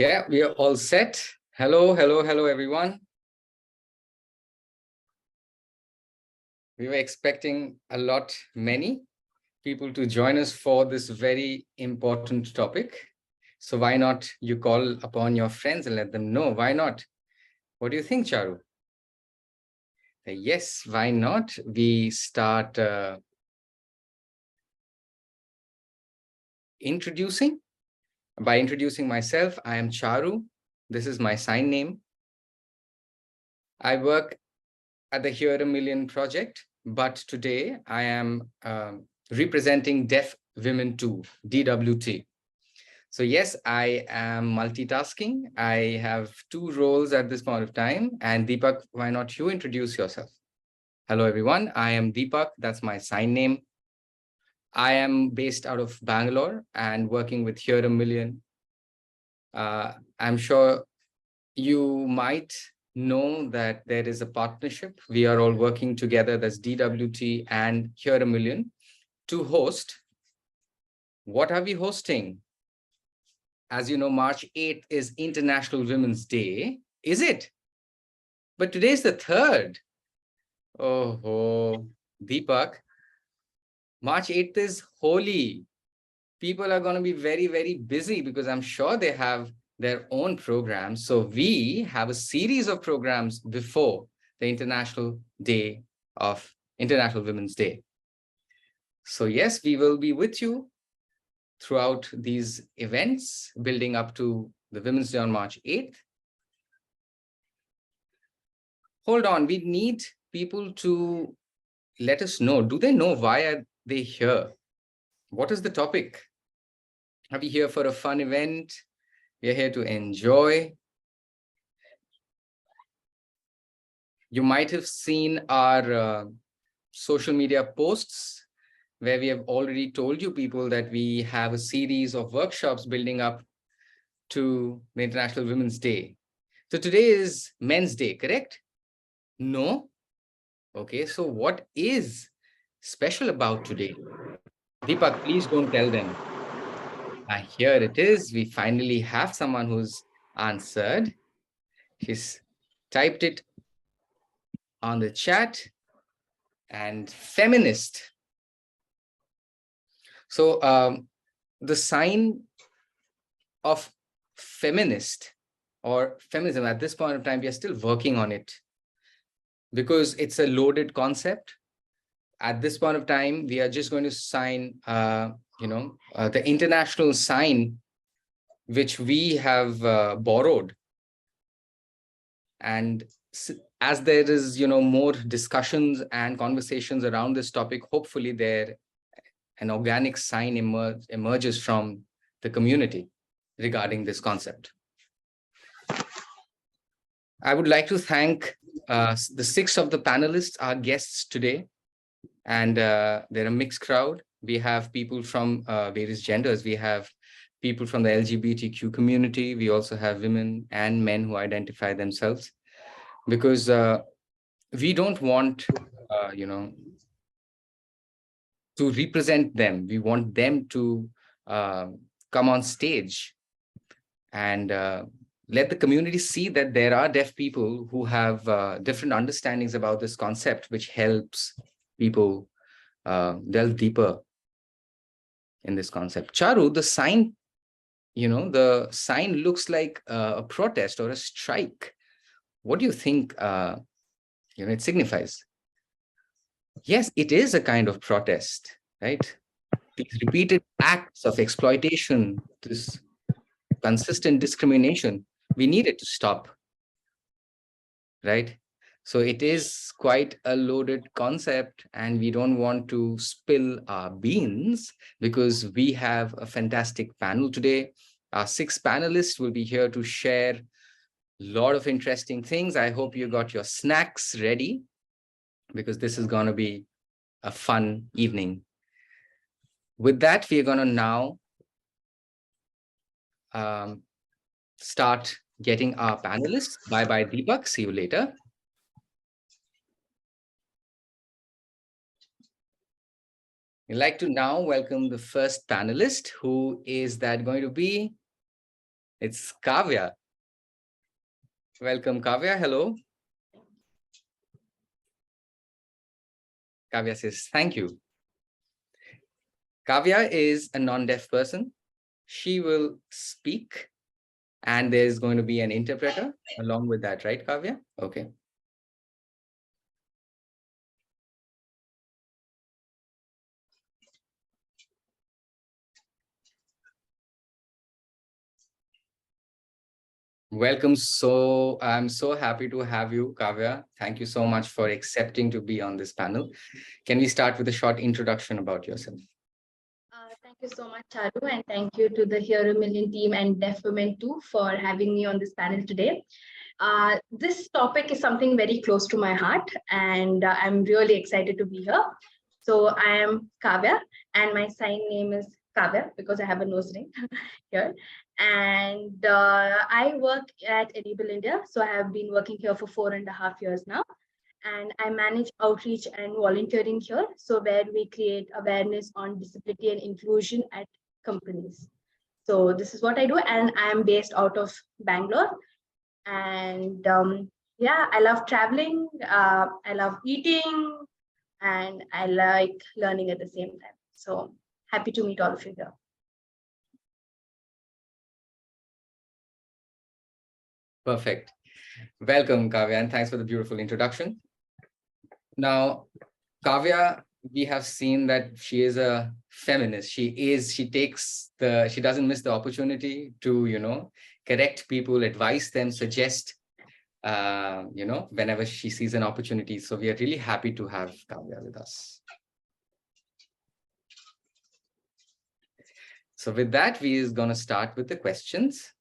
Yeah, we are all set. Hello, everyone. We were expecting many people to join us for this very important topic. So why not you call upon your friends and let them know? Why not? What do you think, Charu? Yes, why not? We start introducing. By introducing myself, I am Charu. This is my sign name. I work at the Here a Million project, but today I am representing Deaf Women Too, DWT. So yes, I am multitasking. I have two roles at this point of time. And Deepak, why not you introduce yourself? Hello, everyone. I am Deepak. That's my sign name. I am based out of Bangalore and working with Here a Million. I'm sure you might know that there is a partnership. We are all working together, that's DWT and Here a Million, to host. What are we hosting? As you know, March 8th is International Women's Day. Is it? But today is the 3rd. Oh, Deepak, March 8th is Holi. People are going to be very, very busy because I'm sure they have their own programs. So we have a series of programs before the International Women's Day. So yes, we will be with you throughout these events building up to the Women's Day on March 8th. Hold on, we need people to let us know. Do they know why are they here? What is the topic? Are we here for a fun event? We are here to enjoy. You might have seen our social media posts where we have already told you people that we have a series of workshops building up to the International Women's Day. So today is Men's Day, correct? No? Okay, so what is special about today? Deepak, please don't tell them. Here it is. We finally have someone who's answered. She's typed it on the chat. And feminist. So the sign of feminist or feminism at this point of time, we are still working on it because it's a loaded concept. At this point of time, we are just going to sign, the international sign, which we have borrowed. And as there is, more discussions and conversations around this topic, hopefully an organic sign emerges from the community regarding this concept. I would like to thank the 6 of the panelists, our guests today. And they're a mixed crowd. We have people from various genders. We have people from the LGBTQ community. We also have women and men who identify themselves, because we don't want, to represent them. We want them to come on stage and let the community see that there are deaf people who have different understandings about this concept, which helps people delve deeper in this concept. Charu, the sign, the sign looks like a protest or a strike. What do you think it signifies? Yes, it is a kind of protest, right? These repeated acts of exploitation, this consistent discrimination, we need it to stop, right? So it is quite a loaded concept, and we don't want to spill our beans because we have a fantastic panel today. Our 6 panelists will be here to share a lot of interesting things. I hope you got your snacks ready because this is going to be a fun evening. With that, we are going to now start getting our panelists. Bye-bye, Deepak. See you later. I'd like to now welcome the first panelist. Who is that going to be? It's Kavya. Welcome, Kavya. Hello. Kavya says, thank you. Kavya is a non-deaf person. She will speak, and there's going to be an interpreter along with that, right, Kavya? Okay. Welcome. So I'm so happy to have you, Kavya. Thank you so much for accepting to be on this panel. Can we start with a short introduction about yourself? Thank you so much, Charu, and thank you to the Here a Million team and Deaf Women too for having me on this panel today. This topic is something very close to my heart, and I'm really excited to be here. So I am Kavya, and my sign name is Kavya because I have a nose ring here. And I work at Enable India, so I have been working here for 4.5 years now, and I manage outreach and volunteering here. So where we create awareness on disability and inclusion at companies. So this is what I do, and I'm based out of Bangalore. And yeah, I love traveling. I love eating, and I like learning at the same time. So happy to meet all of you here. Perfect. Welcome, Kavya, and thanks for the beautiful introduction. Now, Kavya, we have seen that she is a feminist. She doesn't miss the opportunity to, correct people, advise them, suggest, whenever she sees an opportunity. So we are really happy to have Kavya with us. So with that, we is going to start with the questions.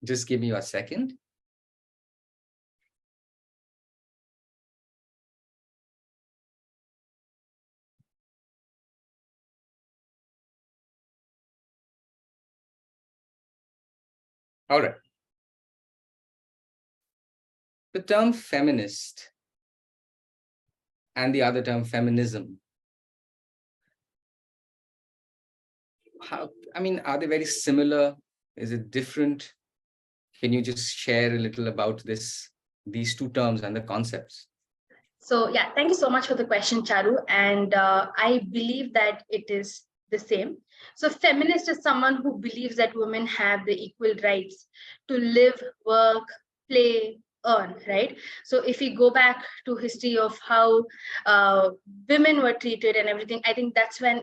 Just give me a second. All right. The term feminist and the other term feminism, are they very similar? Is it different? Can you just share a little about these two terms and the concepts? So yeah, thank you so much for the question, Charu. And I believe that it is the same. So feminist is someone who believes that women have the equal rights to live, work, play, earn, right? So if we go back to history of how women were treated and everything, I think that's when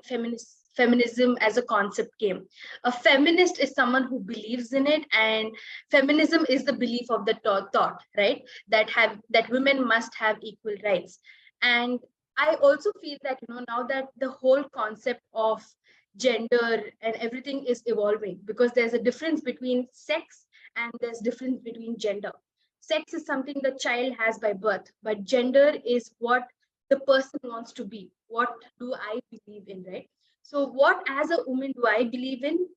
feminism as a concept came. A feminist is someone who believes in it, and feminism is the belief of the thought, right? That women must have equal rights. And I also feel that now that the whole concept of gender and everything is evolving, because there's a difference between sex and there's difference between gender. Sex is something the child has by birth, but gender is what the person wants to be. What do I believe in, right? So what as a woman do I believe in,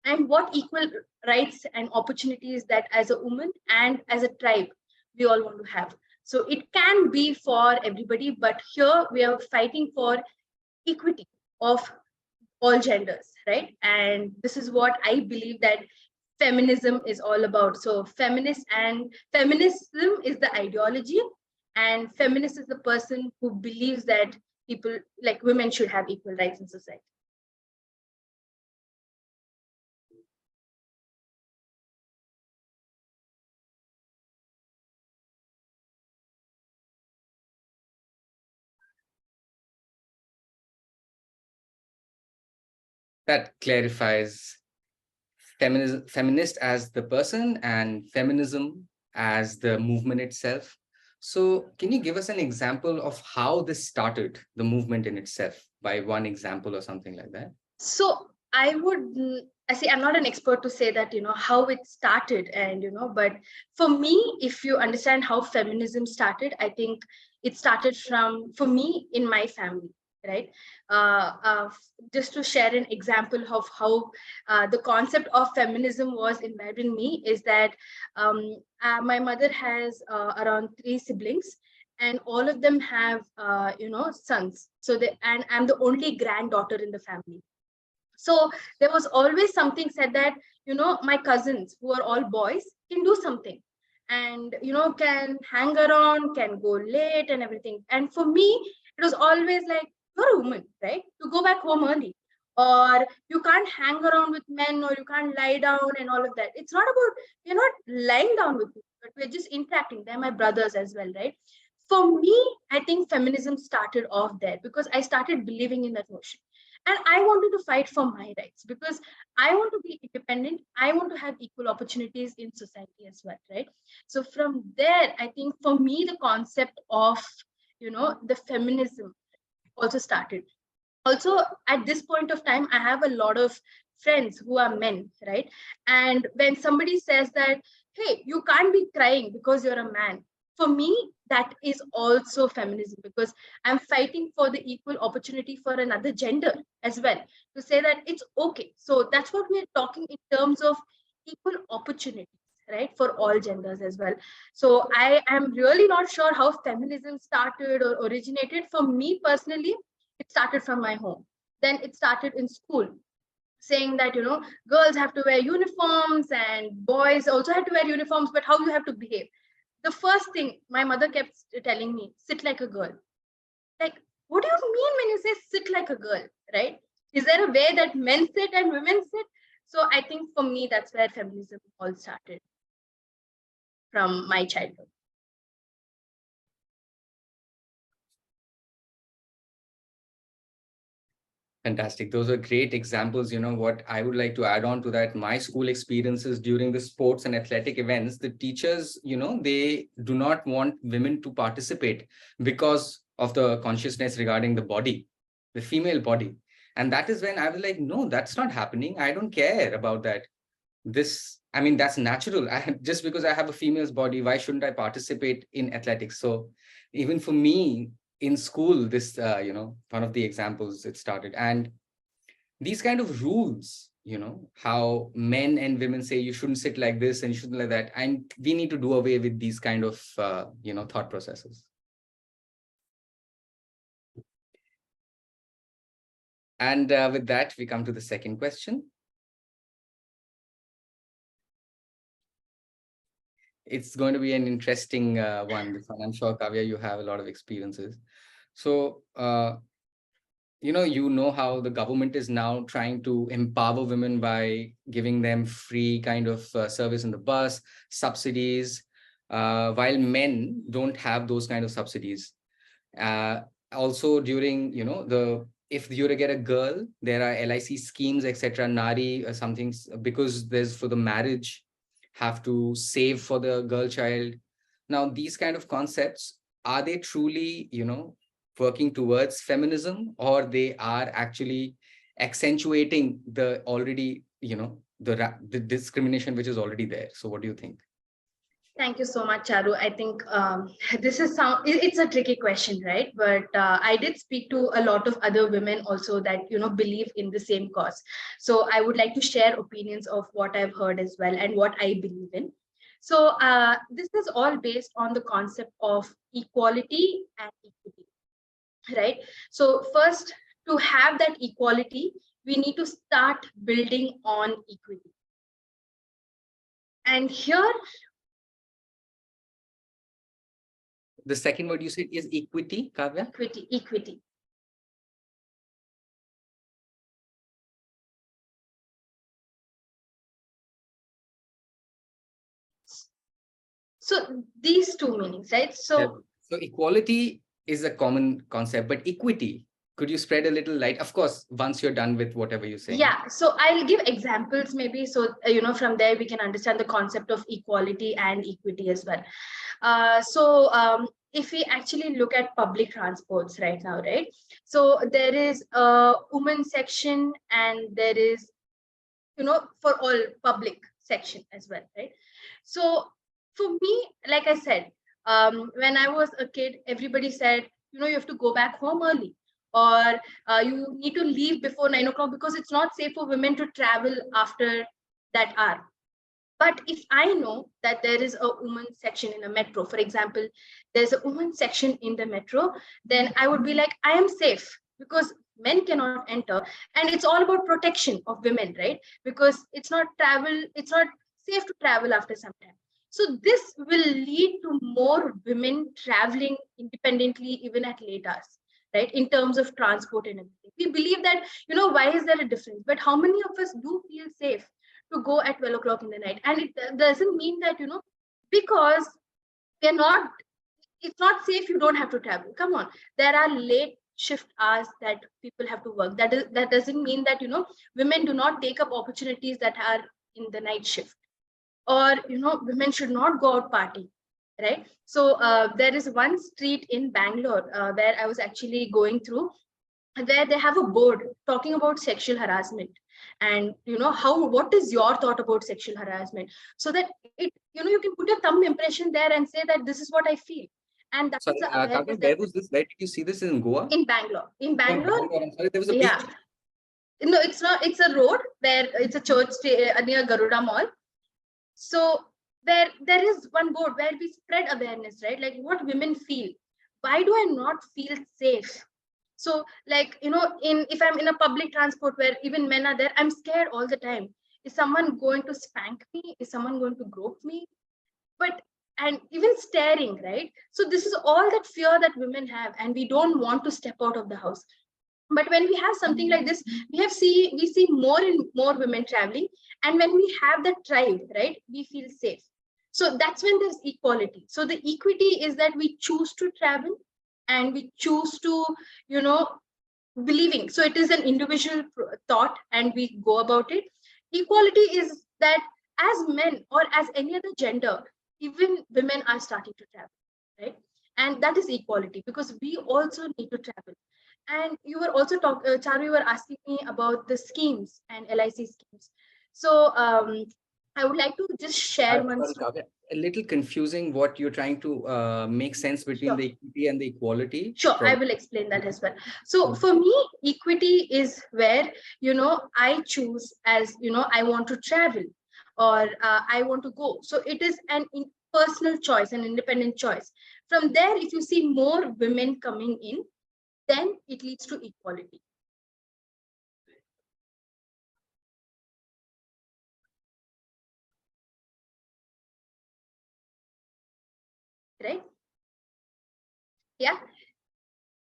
and what equal rights and opportunities that as a woman and as a tribe we all want to have. So it can be for everybody, but here we are fighting for equity of all genders, right? And this is what I believe that feminism is all about. So feminism is the ideology, and feminist is the person who believes that people like women should have equal rights in society. That clarifies feminist as the person and feminism as the movement itself. So can you give us an example of how this started, the movement in itself, by one example or something like that? So I see, I'm not an expert to say that how it started, and but for me, if you understand how feminism started, I think it started from, for me, in my family, right? Just to share an example of how the concept of feminism was imbibed in me is that my mother has around 3 siblings, and all of them have sons. So and I'm the only granddaughter in the family. So there was always something said that, my cousins who are all boys can do something, and can hang around, can go late and everything. And for me, it was always like, you're a woman, right? You go back home early, or you can't hang around with men, or you can't lie down and all of that. It's not about, you're not lying down with people, but we're just interacting. They're my brothers as well, right? For me, I think feminism started off there because I started believing in that notion. And I wanted to fight for my rights because I want to be independent. I want to have equal opportunities in society as well, right? So from there, I think for me, the concept of, the feminism also started. Also, at this point of time, I have a lot of friends who are men, right? And when somebody says that, hey, you can't be crying because you're a man, for me, that is also feminism, because I'm fighting for the equal opportunity for another gender as well, to say that it's okay. So that's what we're talking in terms of equal opportunities, right, for all genders as well. So I am really not sure how feminism started or originated. For me personally, it started from my home. Then it started in school, saying that, girls have to wear uniforms and boys also have to wear uniforms, but how you have to behave. The first thing my mother kept telling me, sit like a girl. Like, what do you mean when you say sit like a girl, right? Is there a way that men sit and women sit? So I think for me, that's where feminism all started, from my childhood. Fantastic. Those are great examples. What I would like to add on to that, my school experiences during the sports and athletic events, the teachers, they do not want women to participate because of the consciousness regarding the body, the female body. And that is when I was like, no, that's not happening. I don't care about that. I mean, that's natural. Just because I have a female's body, why shouldn't I participate in athletics? So even for me, in school, this, one of the examples it started. And these kind of rules, how men and women say you shouldn't sit like this and you shouldn't like that. And we need to do away with these kind of, thought processes. And with that, we come to the second question. It's going to be an interesting one. I'm sure, Kavya, you have a lot of experiences. So, you know how the government is now trying to empower women by giving them free kind of service in the bus, subsidies, while men don't have those kind of subsidies. Also during, if you're to get a girl, there are LIC schemes, etc., Nari or something, because there's for the marriage, have to save for the girl child. Now, these kind of concepts, are they truly, working towards feminism, or they are actually accentuating the already, the discrimination which is already there? So what do you think? Thank you so much, Charu. I think this is it's a tricky question, right? But I did speak to a lot of other women also that, believe in the same cause. So I would like to share opinions of what I've heard as well and what I believe in. So this is all based on the concept of equality and equity, right? So first, to have that equality, we need to start building on equity. And here, the second word you said is equity, Kavya? Equity. So these two meanings, right? So equality is a common concept, but equity, could you spread a little light? Of course, once you're done with whatever you're saying. Yeah, so I'll give examples maybe, so from there we can understand the concept of equality and equity as well. If we actually look at public transports right now, right? So there is a women section and there is, for all public section as well, right? So for me, like I said, when I was a kid, everybody said, you have to go back home early, or you need to leave before 9 o'clock because it's not safe for women to travel after that hour. But if I know that there is a women's section in a metro, for example, there's a women's section in the metro, then I would be like, I am safe because men cannot enter. And it's all about protection of women, right? Because it's not safe to travel after some time. So this will lead to more women traveling independently, even at late hours, right? In terms of transport and everything. We believe that, why is there a difference? But how many of us do feel safe to go at 12 o'clock in the night? And it doesn't mean that, because we're not, it's not safe, you don't have to travel. Come on. There are late shift hours that people have to work. That doesn't mean that, women do not take up opportunities that are in the night shift, or women should not go out party, right? So there is one street in Bangalore where I was actually going through, where they have a board talking about sexual harassment, and what is your thought about sexual harassment, so that it you can put your thumb impression there and say that this is what I feel. And that is Sorry, the awareness Kavya, that where was this? Where did you see this, in Goa? in Bangalore. In Oh, in Bangalore, Bangalore. I'm sorry, there was a yeah. beach. No, it's not. It's a road where it's a church near Garuda Mall. So there is one board where we spread awareness, right? Like what women feel. Why do I not feel safe? So like, if I'm in a public transport where even men are there, I'm scared all the time. Is someone going to spank me? Is someone going to grope me? But and even staring, right? So this is all that fear that women have, and we don't want to step out of the house. But when we have something like this, we see more and more women traveling, and when we have that tribe, right, we feel safe. So that's when there's equality. So the equity is that we choose to travel, and we choose to, you know believing. So it is an individual thought, and we go about it. Equality is that as men or as any other gender, even women are starting to travel, right? And that is equality, because we also need to travel. And you were also Charu, you were asking me about the schemes and LIC schemes. So I would like to just share one Sorry, story. Kavya, a little confusing what you're trying to make sense between Sure. the equity and the equality. Sure, I Probably. will explain that as well. So for me, equity is where, I choose, as, I want to travel, or I want to go. So it is an personal choice, an independent choice. From there, if you see more women coming in, then it leads to equality. Right? Yeah.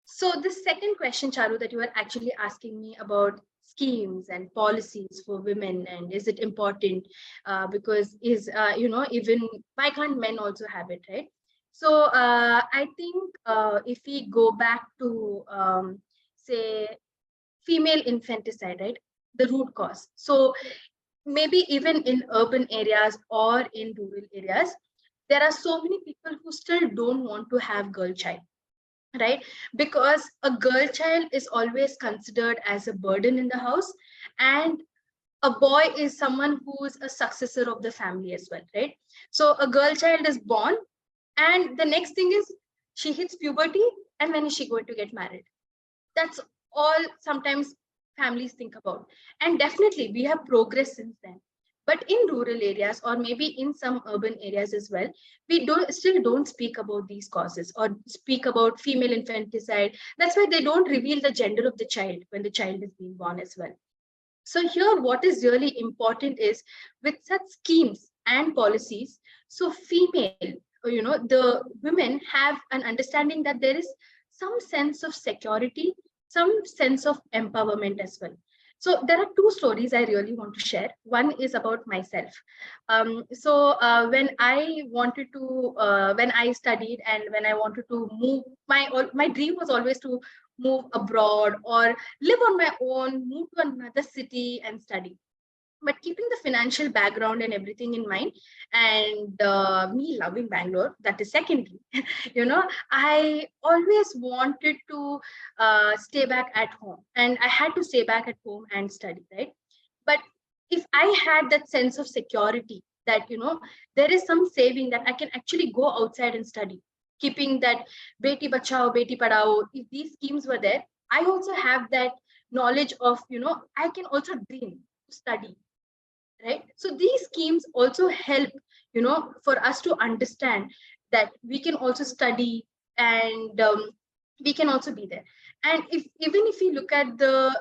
So the second question, Charu, that you were actually asking me about schemes and policies for women, and is it important? Because even why can't men also have it, right? So I think if we go back to say female infanticide, right, the root cause. So maybe even in urban areas or in rural areas, there are so many people who still don't want to have girl child, right? Because a girl child is always considered as a burden in the house, and a boy is someone who is a successor of the family as well, right? So a girl child is born, and the next thing is she hits puberty, and when is she going to get married? That's all sometimes families think about. And definitely we have progressed since then, but in rural areas, or maybe in some urban areas as well, we don't speak about these causes, or speak about female infanticide. That's why they don't reveal the gender of the child when the child is being born as well. So here what is really important is, with such schemes and policies, so female, the women have an understanding that there is some sense of security, some sense of empowerment as well. So there are two stories I really want to share. One is about myself. When I wanted to, when I studied, and when I wanted to move, my dream was always to move abroad or live on my own, move to another city and study. But keeping the financial background and everything in mind, and me loving Bangalore, that is secondary. I always wanted to stay back at home, and I had to stay back at home and study, right? But if I had that sense of security, that there is some saving that I can actually go outside and study, keeping that beti bachao beti padhao, if these schemes were there, I also have that knowledge of, I can also dream to study. right? So these schemes also help, for us to understand that we can also study, and we can also be there. And if you look at the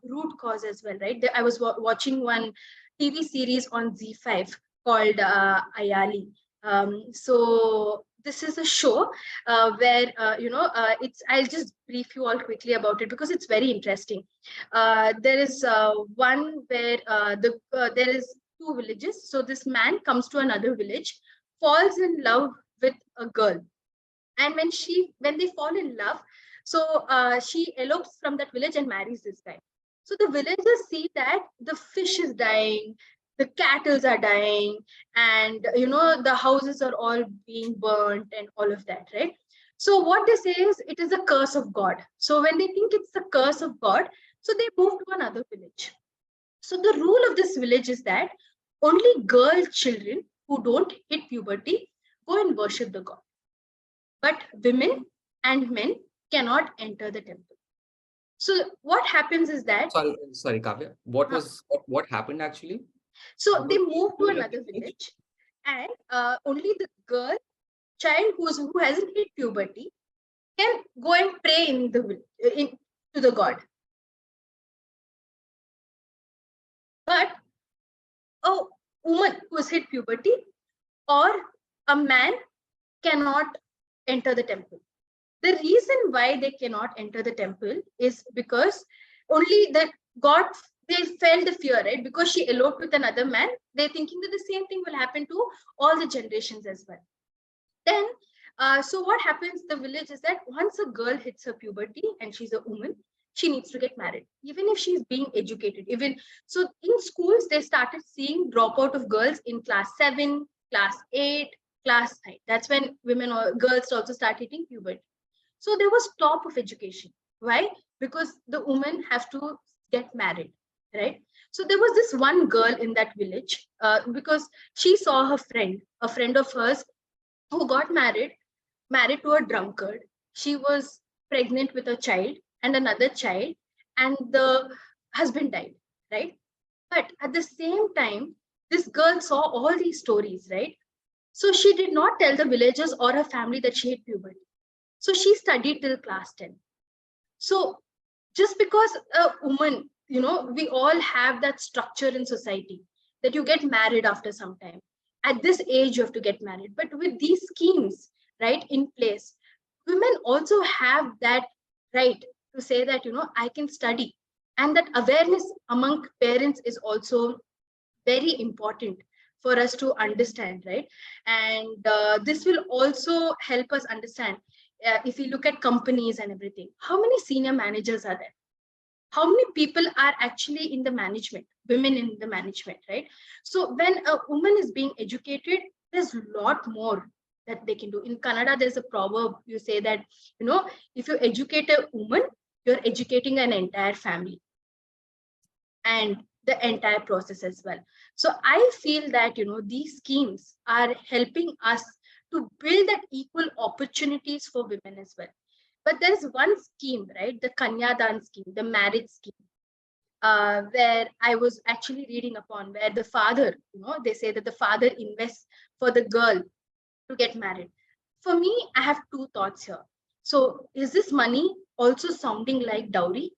root cause as well, right? I was watching one TV series on Z5 called Ayali. So this is a show where it's. I'll just brief you all quickly about it because it's very interesting. There is one where there is two villages. So this man comes to another village, falls in love with a girl, and when they fall in love, so she elopes from that village and marries this guy. So the villagers see that the fish is dying, the cattle are dying, and the houses are all being burnt and all of that, right? So what they say is it is a curse of God. So when they think it's the curse of God, so they move to another village. So the rule of this village is that only girl children who don't hit puberty go and worship the god, but women and men cannot enter the temple. So what happens is that Sorry, Kavya. uh, What happened actually? so they Because move to another village, and only the girl child who hasn't hit puberty can go and pray in to the god. But a woman who has hit puberty or a man cannot enter the temple. The reason why they cannot enter the temple is because only the God, they felt the fear, right? Because she eloped with another man, they're thinking that the same thing will happen to all the generations as well. Then, so what happens, the village is that once a girl hits her puberty and she's a woman, she needs to get married, even if she's being educated. Even so, in schools, they started seeing dropout of girls in class 7, class 8, class 9. That's when women or girls also start hitting puberty. So there was stop of education. Why? Because the women have to get married, right? So there was this one girl in that village because she saw her friend, a friend of hers who got married to a drunkard. She was pregnant with a child and another child, and the husband died, right? But at the same time, this girl saw all these stories, right? So she did not tell the villagers or her family that she had puberty. So she studied till class 10. So just because a woman, we all have that structure in society that you get married after some time. At this age, you have to get married. But with these schemes, right, in place, women also have that right to say that, I can study. And that awareness among parents is also very important for us to understand, right? And this will also help us understand if we look at companies and everything, how many senior managers are there? How many people are actually in the management, women in the management, right? So when a woman is being educated, there's a lot more that they can do. In Canada, there's a proverb, you say that, if you educate a woman, you're educating an entire family and the entire process as well. So I feel that, these schemes are helping us to build that equal opportunities for women as well. But there's one scheme, right? The Kanyadan scheme, the marriage scheme, where I was actually reading upon, where the father, they say that the father invests for the girl to get married. For me, I have two thoughts here. So is this money also sounding like dowry?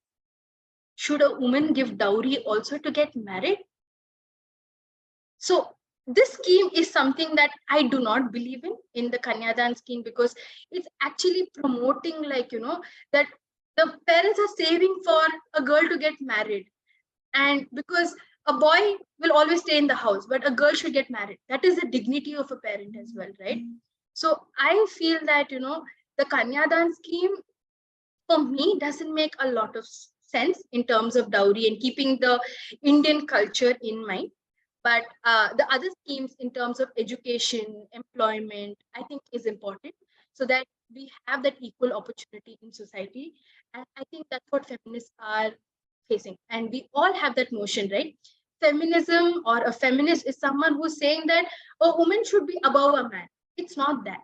Should a woman give dowry also to get married? So this scheme is something that I do not believe in the Kanyadan scheme, because it's actually promoting, like, that the parents are saving for a girl to get married. And because a boy will always stay in the house, but a girl should get married. That is the dignity of a parent as well, right? So I feel that, the Kanyadan scheme for me doesn't make a lot of sense in terms of dowry and keeping the Indian culture in mind. But the other schemes in terms of education, employment, I think is important, so that we have that equal opportunity in society. And I think that's what feminists are facing. And we all have that notion, right? Feminism or a feminist is someone who's saying that a woman should be above a man. It's not that.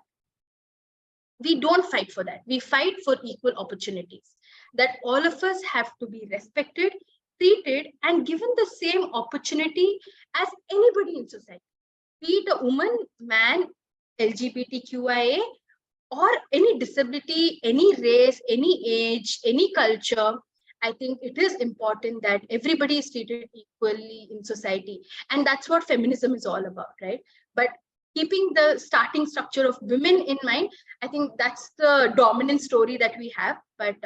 We don't fight for that. We fight for equal opportunities, that all of us have to be respected treated and given the same opportunity as anybody in society, be it a woman, man, LGBTQIA, or any disability, any race, any age, any culture. I think it is important that everybody is treated equally in society. And that's what feminism is all about, right? But keeping the starting structure of women in mind, I think that's the dominant story that we have. But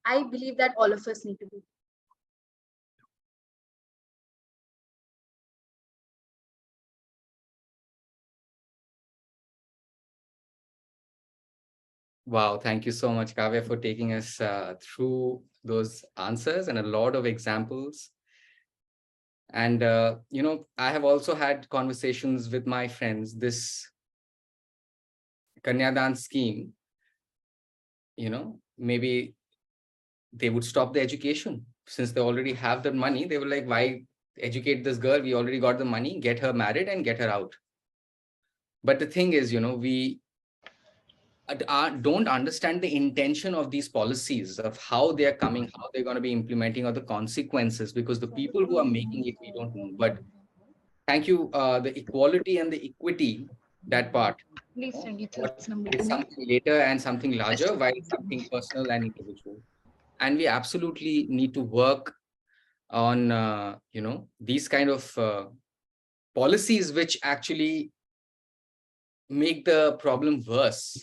I believe that all of us need to be. Wow, thank you so much, Kavya, for taking us through those answers and a lot of examples. And, I have also had conversations with my friends. This Kanyadan scheme, maybe they would stop the education since they already have the money. They were like, why educate this girl? We already got the money, get her married and get her out. But the thing is, we don't understand the intention of these policies, of how they're coming, how they're going to be implementing, or the consequences, because the people who are making it, we don't know. But thank you. The equality and the equity, that part, Please send it what this number is to me. something later and something larger, while something personal and individual. And we absolutely need to work on, these kind of policies which actually make the problem worse,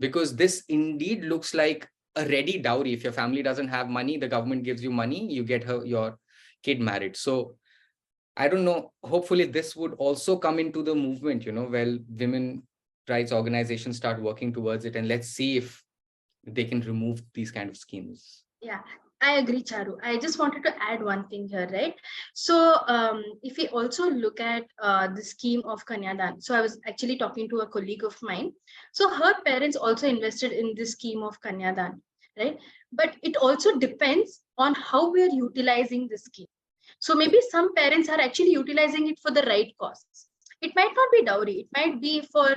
because this indeed looks like a ready dowry. If your family doesn't have money, the government gives you money, you get your kid married. So I don't know, hopefully this would also come into the movement, well, women rights organizations start working towards it, and let's see if they can remove these kind of schemes. Yeah, I agree, Charu. I just wanted to add one thing here, right? So, if we also look at the scheme of Kanyadan, so I was actually talking to a colleague of mine. So, her parents also invested in this scheme of Kanyadan, right? But it also depends on how we are utilizing the scheme. So, maybe some parents are actually utilizing it for the right causes. It might not be dowry, it might be for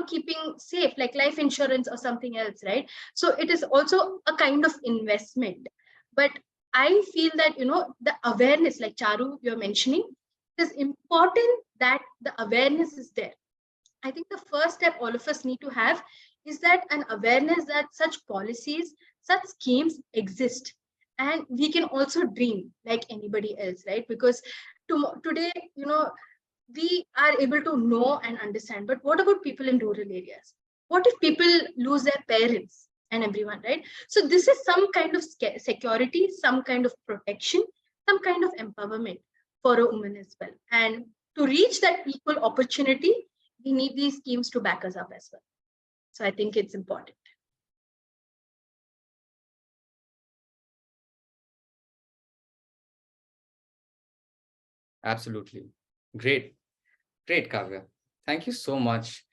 keeping safe, like life insurance or something else, right? So it is also a kind of investment. But I feel that the awareness, like Charu you're mentioning, it is important that the awareness is there. I think the first step all of us need to have is that an awareness that such policies, such schemes exist, and we can also dream like anybody else, right? Because today, we are able to know and understand. But what about people in rural areas? What if people lose their parents and everyone, right? So this is some kind of security, some kind of protection, some kind of empowerment for a woman as well. And to reach that equal opportunity, we need these schemes to back us up as well. So I think it's important. Absolutely. Great. Great, Kavya. Thank you so much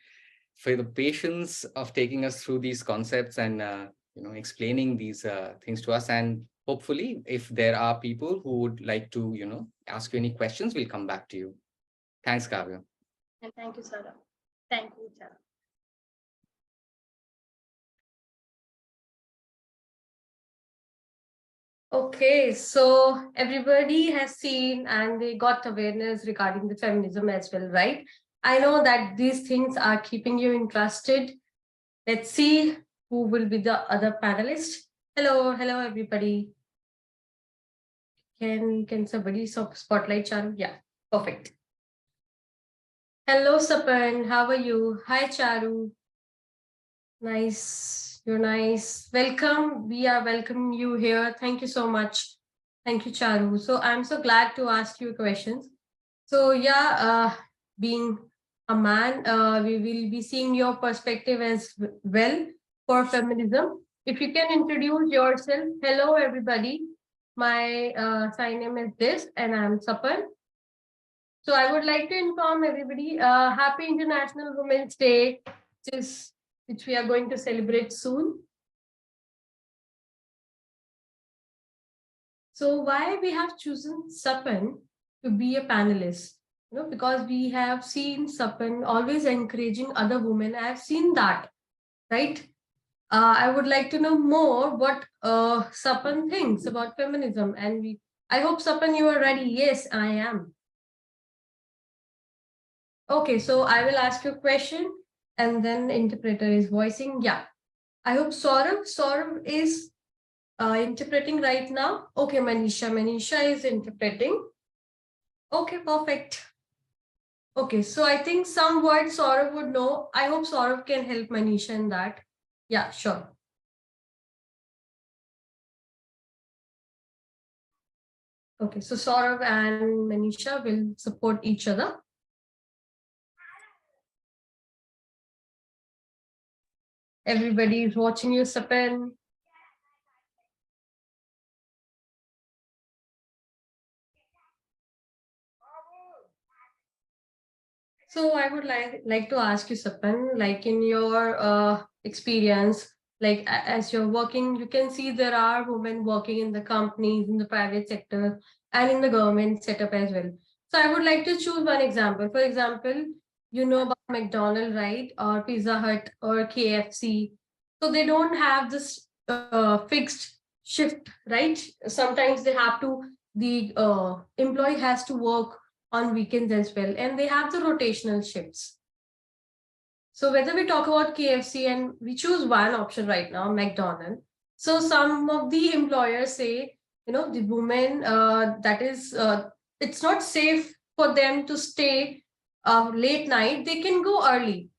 for the patience of taking us through these concepts and explaining these things to us. And hopefully, if there are people who would like to ask you any questions, we'll come back to you. Thanks, Kavya. And thank you, Sarah. Thank you, Sarah. Okay, so everybody has seen and they got awareness regarding the feminism as well, right? I know that these things are keeping you interested. Let's see who will be the other panelist. Hello, everybody. Can somebody spotlight Charu? Yeah, perfect. Hello, Sapan. How are you? Hi, Charu. Nice. You're nice. Welcome. We are welcoming you here. Thank you so much. Thank you, Charu. So I'm so glad to ask you questions. So yeah, being a man, we will be seeing your perspective as well for feminism. If you can introduce yourself. Hello, everybody. My sign name is this, and I'm Sapan. So I would like to inform everybody, Happy International Women's Day, which we are going to celebrate soon. So why we have chosen Sapan to be a panelist? Because we have seen Sapan always encouraging other women. I have seen that, right? I would like to know more what Sapan thinks about feminism, and I hope, Sapan, you are ready. Yes, I am. Okay, so I will ask you a question and then interpreter is voicing. Yeah. I hope Saurav is interpreting right now. Okay, Manisha is interpreting. Okay, perfect. Okay, so I think some words Saurav would know. I hope Saurav can help Manisha in that. Yeah, sure. Okay, so Saurav and Manisha will support each other. Everybody is watching you, Sapan. So I would like to ask you, Sapan, like in your experience, like as you're working, you can see there are women working in the companies, in the private sector, and in the government setup as well. So I would like to choose one example. For example, you know about McDonald's, right? Or Pizza Hut or KFC. So they don't have this fixed shift, right? Sometimes they have to, the employee has to work on weekends as well, and they have the rotational shifts. So whether we talk about KFC and we choose one option right now, McDonald's. So some of the employers say, the women that is, it's not safe for them to stay late night. They can go early.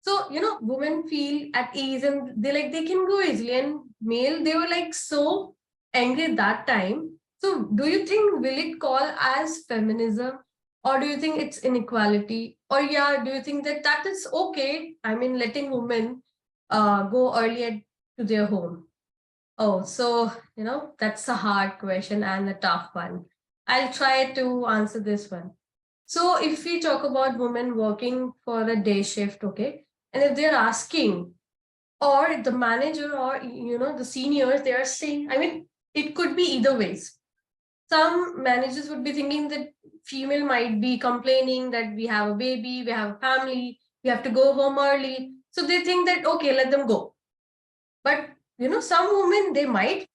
So, women feel at ease and they can go easily. And male, they were like so angry at that time. So do you think will it call as feminism? Or do you think it's inequality? Or do you think that that is okay? I mean, letting women go earlier to their home. Oh, so, that's a hard question and a tough one. I'll try to answer this one. So if we talk about women working for a day shift, okay, and if they're asking, or the manager or, the seniors, they are saying, I mean, it could be either ways. Some managers would be thinking that female might be complaining that we have a baby, we have a family, we have to go home early. So they think that, okay, let them go. But, some women, they might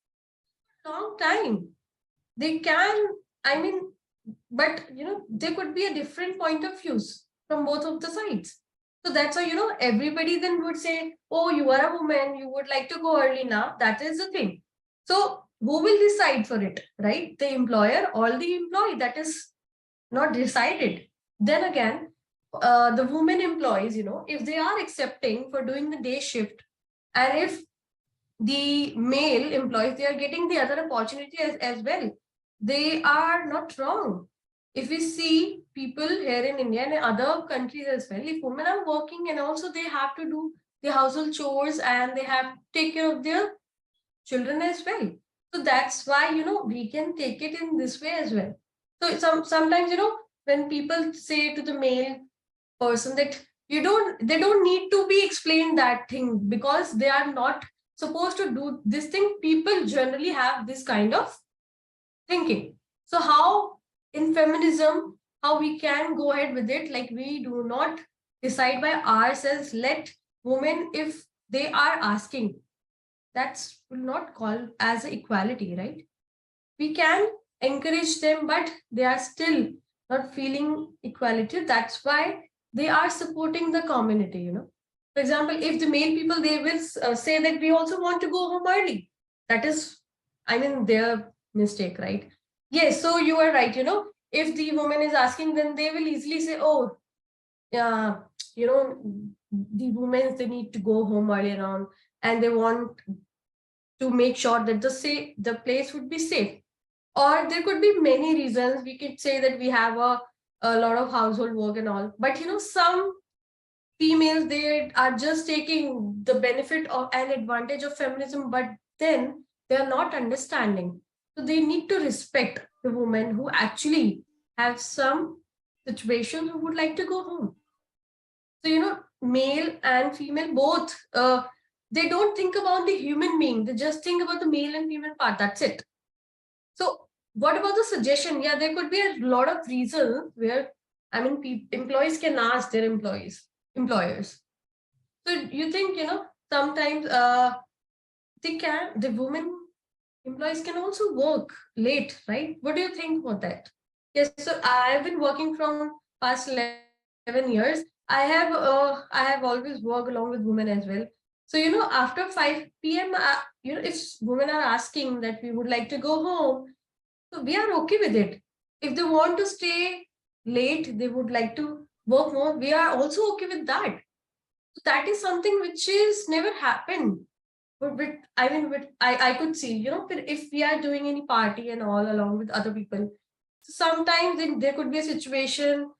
long time. They can, I mean, but, there could be a different point of views from both of the sides. So that's why, everybody then would say, oh, you are a woman, you would like to go early now. That is the thing. So who will decide for it, right? The employer or the employee? That is not decided. Then again, the women employees, if they are accepting for doing the day shift, and if the male employees, they are getting the other opportunity as well, they are not wrong. If we see people here in India and in other countries as well, if women are working and also they have to do the household chores and they have to take care of their children as well. So that's why, we can take it in this way as well. So sometimes, when people say to the male person that they don't need to be explained that thing because they are not supposed to do this thing. People generally have this kind of thinking. So how in feminism, how we can go ahead with it, like we do not decide by ourselves, let women, if they are asking, that's not called as equality, right? We can encourage them, but they are still not feeling equality. That's why they are supporting the community. For example, if the male people, they will say that we also want to go home early. That is, I mean, their mistake, right? Yes, so you are right. If the woman is asking, then they will easily say, oh, yeah, the women, they need to go home earlier on, and they want to make sure that the place would be safe. Or there could be many reasons. We could say that we have a lot of household work and all, but some females, they are just taking the benefit of an advantage of feminism, but then they are not understanding. So they need to respect the women who actually have some situations who would like to go home. So male and female both, they don't think about the human being, they just think about the male and female part. That's it. So what about the suggestion? Yeah, there could be a lot of reasons where, I mean, employees can ask their employers. So you think, sometimes the women employees can also work late, right? What do you think about that? Yes, so I've been working from past 11 years. I have always worked along with women as well. So after 5 p.m., if women are asking that we would like to go home, so we are okay with it. If they want to stay late, they would like to work more, we are also okay with that. That is something which is never happened. But I could see, if we are doing any party and all along with other people, sometimes there could be a situation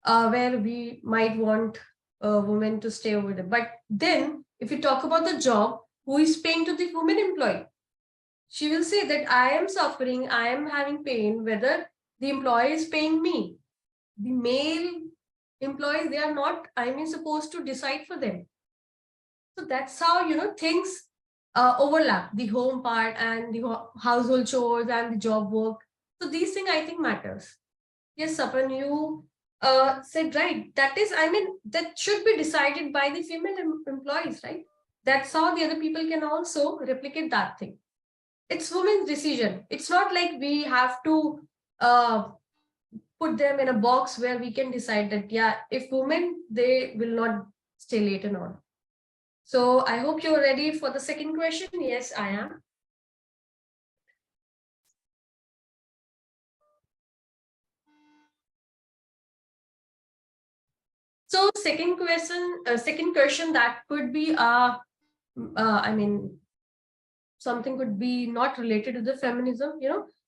where we might want a woman to stay over there. But then, if you talk about the job, who is paying to the woman employee? She will say that I am suffering, I am having pain, whether the employer is paying me. The male employees, they are not, supposed to decide for them. So that's how, things overlap, the home part and the household chores and the job work. So these things I think matters. Yes, Sapan, you said right. That is, that should be decided by the female employees, right? That's how the other people can also replicate that thing. It's women's decision. It's not like we have to uh, put them in a box where we can decide that, yeah, if women, they will not stay late and all. So I hope you're ready for the second question. Yes, I am. So second question that could be, something could be not related to the feminism,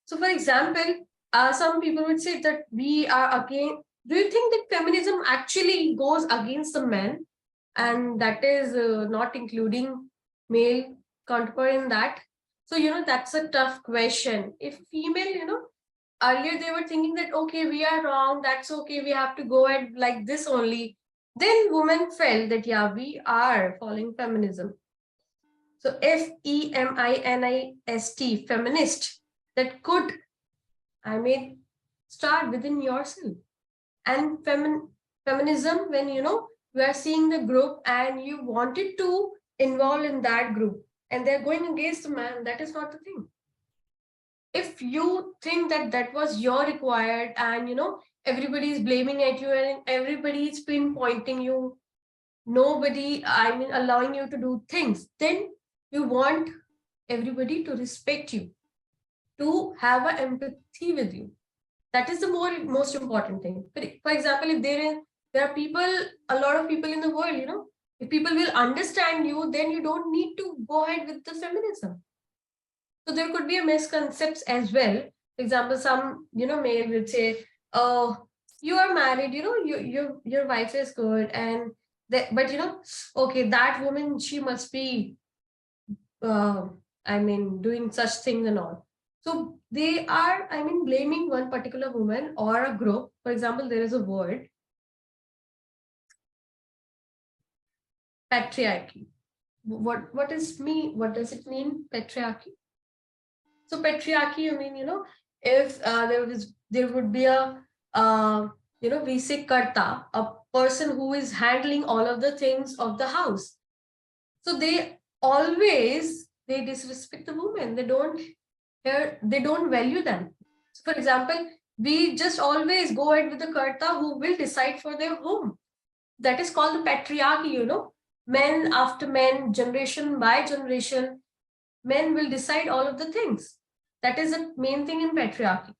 So for example, some people would say that we are again, do you think that feminism actually goes against the men? And that is not including male counterpart in that. So, that's a tough question. If female, earlier they were thinking that, okay, we are wrong, that's okay, we have to go ahead like this only. Then women felt that, yeah, we are following feminism. So Feminist, feminist, that could, start within yourself. And feminism, when we are seeing the group and you wanted to involve in that group and they're going against the man, that is not the thing. If you think that that was your required and everybody is blaming at you and everybody is pinpointing you, nobody allowing you to do things, then you want everybody to respect you, to have an empathy with you. That is the most important thing. For example, if there are people, a lot of people in the world, if people will understand you, then you don't need to go ahead with the feminism. So there could be a misconception as well. For example, some male would say, "Oh, you are married, your wife is good, and that, but okay, that woman, she must be, doing such things and all." So they are, blaming one particular woman or a group. For example, there is a word, patriarchy. What does it mean, patriarchy? So patriarchy, if there would be a we say karta, a person who is handling all of the things of the house. So they disrespect the women. They don't value them. So for example, we just always go ahead with the karta who will decide for their home. That is called the patriarchy, Men after men, generation by generation, men will decide all of the things. That is the main thing in patriarchy.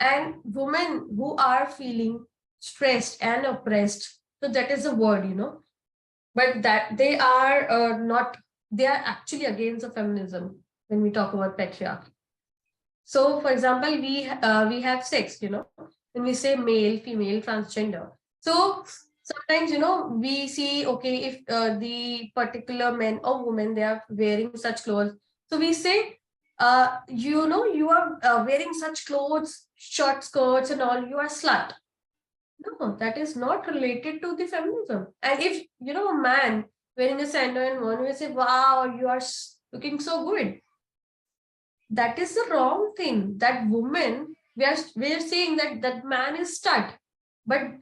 And women who are feeling stressed and oppressed, so that is the word, but that they are they are actually against the feminism when we talk about patriarchy. So for example, we have sex, when we say male, female, transgender. So sometimes, we see, okay, if the particular men or women, they are wearing such clothes. So we say, you are wearing such clothes, short skirts and all, you are slut. No, that is not related to the feminism. And if, a man wearing a sandal and one will say, wow, you are looking so good. That is the wrong thing. That woman, we are saying that man is stud. But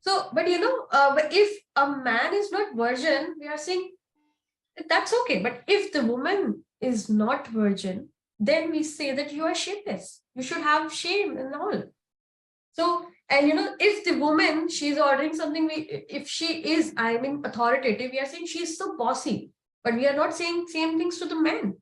if a man is not virgin, we are saying that's okay. But if the woman is not virgin, then we say that you are shameless. You should have shame and all. So, and if the woman, she's ordering something, if she is, authoritative, we are saying she's so bossy, but we are not saying same things to the men.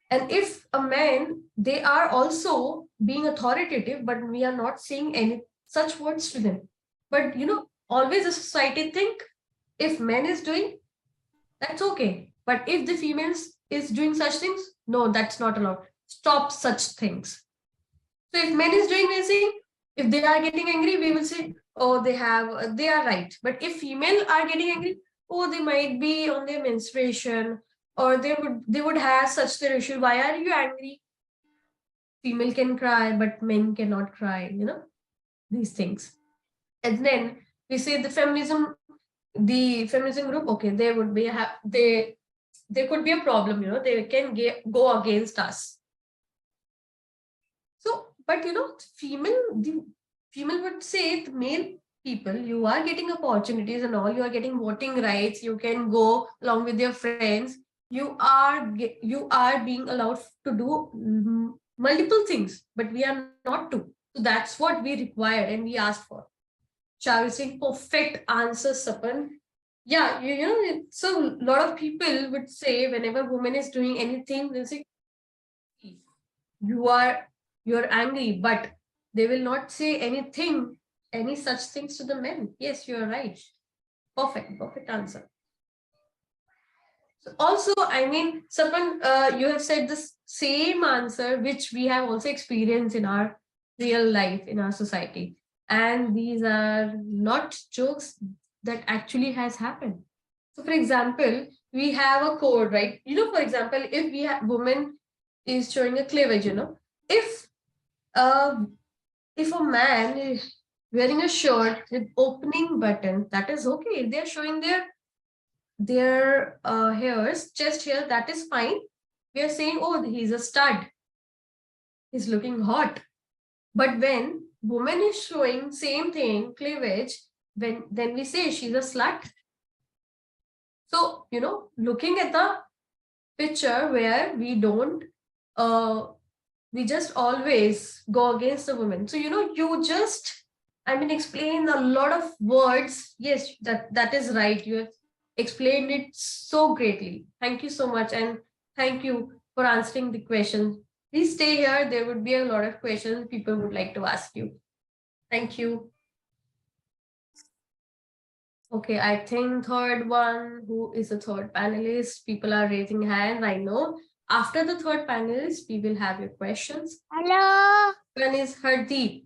And if a man, they are also being authoritative, but we are not saying any such words to them. But always a society think if man is doing, that's okay. But if the females is doing such things, no, that's not allowed. Stop such things. So if men is doing anything, if they are getting angry, we will say, oh, they are right. But if female are getting angry, oh, they might be on their menstruation, or they would have such their issue. Why are you angry? Female can cry, but men cannot cry, these things. And then we say the feminism group, okay, there would be there could be a problem, they can go against us. So, but the female would say, the male people, you are getting opportunities and all, you are getting voting rights, you can go along with your friends, you are being allowed to do multiple things, but we are not to. So that's what we required and we asked for. Charu saying perfect answer, Sapan. Yeah, so a lot of people would say whenever woman is doing anything, they'll say, you're angry, but they will not say any such things to the men. Yes, you're right. Perfect answer. So also, Sapan, you have said the same answer, which we have also experienced in our real life, in our society. And these are not jokes, that actually has happened. So for example, we have a code, right? For example, if we have woman is showing a cleavage, if a man is wearing a shirt with opening button, that is okay. If they're showing their hairs, chest hair, that is fine. We are saying, oh, he's a stud, he's looking hot. But when woman is showing same thing, cleavage, then we say she's a slut. So, looking at the picture where we don't, we just always go against the woman. So, you just, explain a lot of words. Yes, that is right. You have explained it so greatly. Thank you so much. And thank you for answering the question. Please stay here. There would be a lot of questions people would like to ask you. Thank you. Okay, I think third one, who is the third panelist? People are raising hands, I know. After the third panelist, we will have your questions. Hello. One is Hardeep.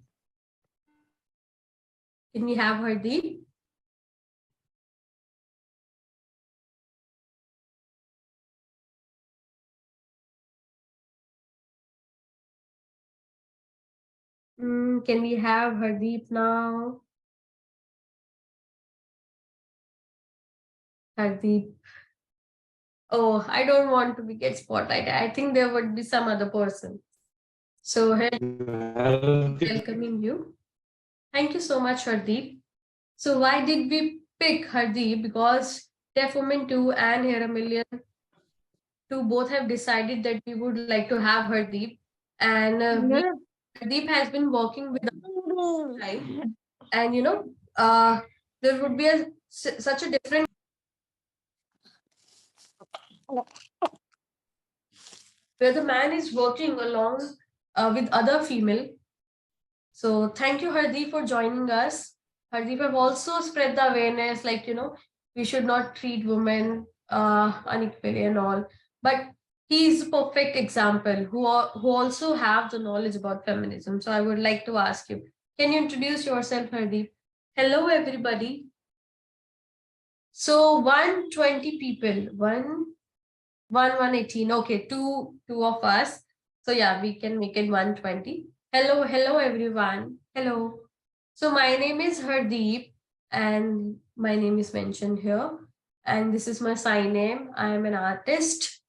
Can we have Hardeep? Can we have Hardeep now? Hardeep. Oh, I don't want to get spotlighted. I think there would be some other person. So welcoming you. Thank you so much, Hardeep. So why did we pick Hardeep? Because Deaf Women 2 and Here a Million 2 both have decided that we would like to have Hardeep. And Hardeep has been working with us for time. And there would be such a different where the man is working along with other female. So thank you, Hardeep, for joining us. Hardeep have also spread the awareness, like, we should not treat women unequally and all. But he is a perfect example who also have the knowledge about feminism. So I would like to ask you, can you introduce yourself, Hardeep? Hello, everybody. So 120 people, 118. Okay, two of us. So yeah, we can make it 120. Hello, everyone. Hello. So my name is Hardeep, and my name is mentioned here. And this is my sign name. I am an artist.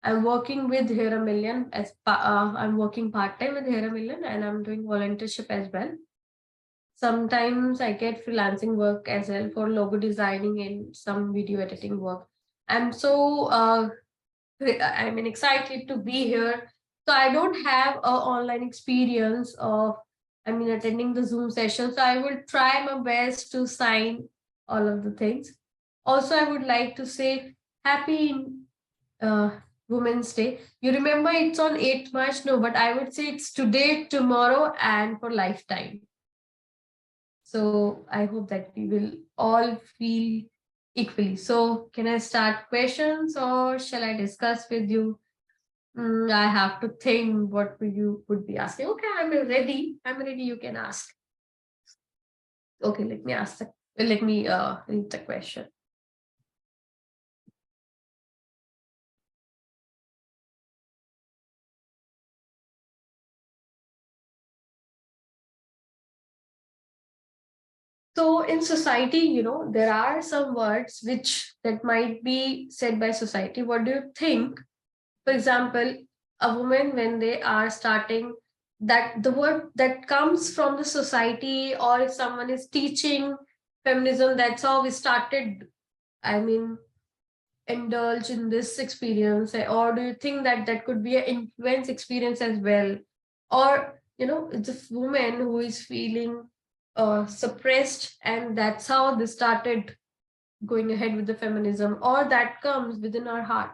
I'm working with Here a Million I'm working part-time with Here a Million, and I'm doing volunteership as well. Sometimes I get freelancing work as well for logo designing and some video editing work. I'm so excited to be here. So I don't have a online experience of, attending the Zoom session. So I will try my best to sign all of the things. Also, I would like to say happy uh, Women's Day. You remember it's on 8th March? No, but I would say it's today, tomorrow, and for lifetime. So I hope that we will all feel equally. So can I start questions or shall I discuss with you? I have to think what you would be asking. Okay, I'm ready. I'm ready. You can ask. Okay, let me read the question. So in society, there are some words that might be said by society. What do you think? For example, a woman, when they are starting, that the word that comes from the society, or if someone is teaching feminism, that's how we started, I mean, indulge in this experience. Or do you think that that could be an influence experience as well? Or, it's a woman who is feeling suppressed, and that's how they started going ahead with the feminism, or that comes within our heart.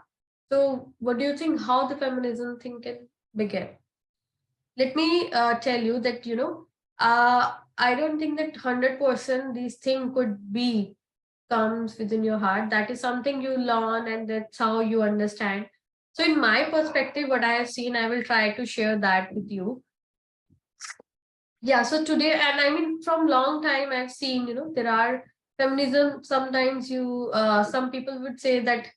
So what do you think, how the feminism thing can begin? Let me tell you that, I don't think that 100% these thing could be comes within your heart. That is something you learn, and that's how you understand. So in my perspective, what I have seen, I will try to share that with you. Yeah, so today, and from long time I've seen, there are feminism. Sometimes some people would say that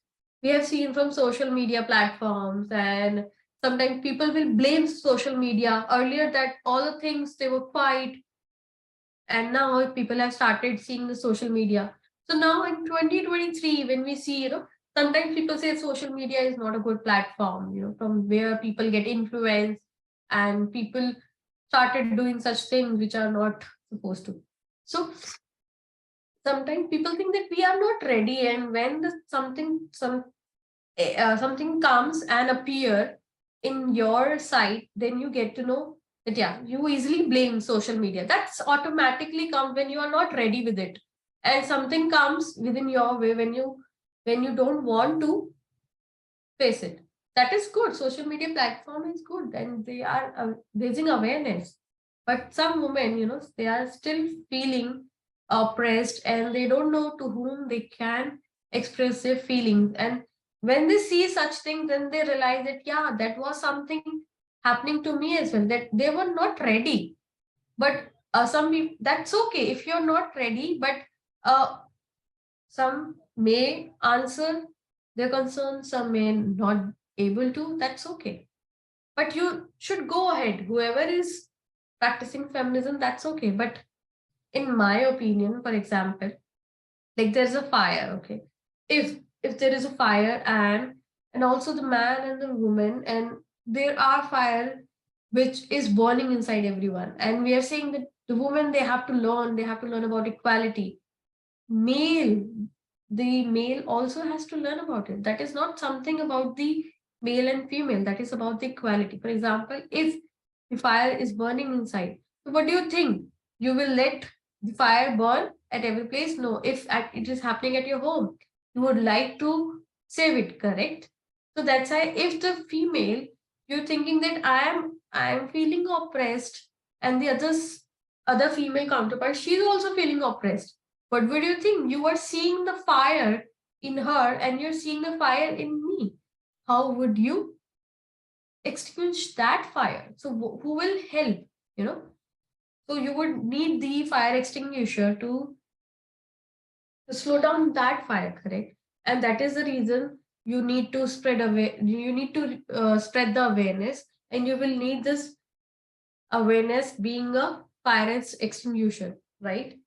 we have seen from social media platforms, and sometimes people will blame social media earlier that all the things they were quiet, and now people have started seeing the social media. So now in 2023, when we see, sometimes people say social media is not a good platform, from where people get influenced, and people started doing such things which are not supposed to. So sometimes people think that we are not ready, and when something comes and appear in your site, then you get to know that, yeah, you easily blame social media. That's automatically come when you are not ready with it, and something comes within your way when you don't want to face it. That is good. Social media platform is good, and they are raising awareness. But some women, they are still feeling oppressed, and they don't know to whom they can express their feelings. And when they see such things, then they realize that, yeah, that was something happening to me as well, that they were not ready. But some people, that's okay if you're not ready, but some may answer their concerns, some may not able to. That's okay. But you should go ahead. Whoever is practicing feminism, that's okay. But in my opinion, for example, like there's a fire, okay? If there is a fire, and also the man and the woman, and there are fire which is burning inside everyone, and we are saying that the women, they have to learn about equality. Male, the male also has to learn about it. That is not something about the male and female, that is about the equality. For example, if the fire is burning inside, so what do you think? You will let the fire burn at every place? No. If it is happening at your home, you would like to save it, correct? So that's why, if the female, you're thinking that I am feeling oppressed, and the other female counterpart, she's also feeling oppressed. What would you think? You are seeing the fire in her, and you're seeing the fire in me. How would you extinguish that fire? So who will help? You know. So you would need the fire extinguisher to slow down that fire, correct? And that is the reason you need to spread the awareness, and you will need this awareness being a fire extinguisher, right?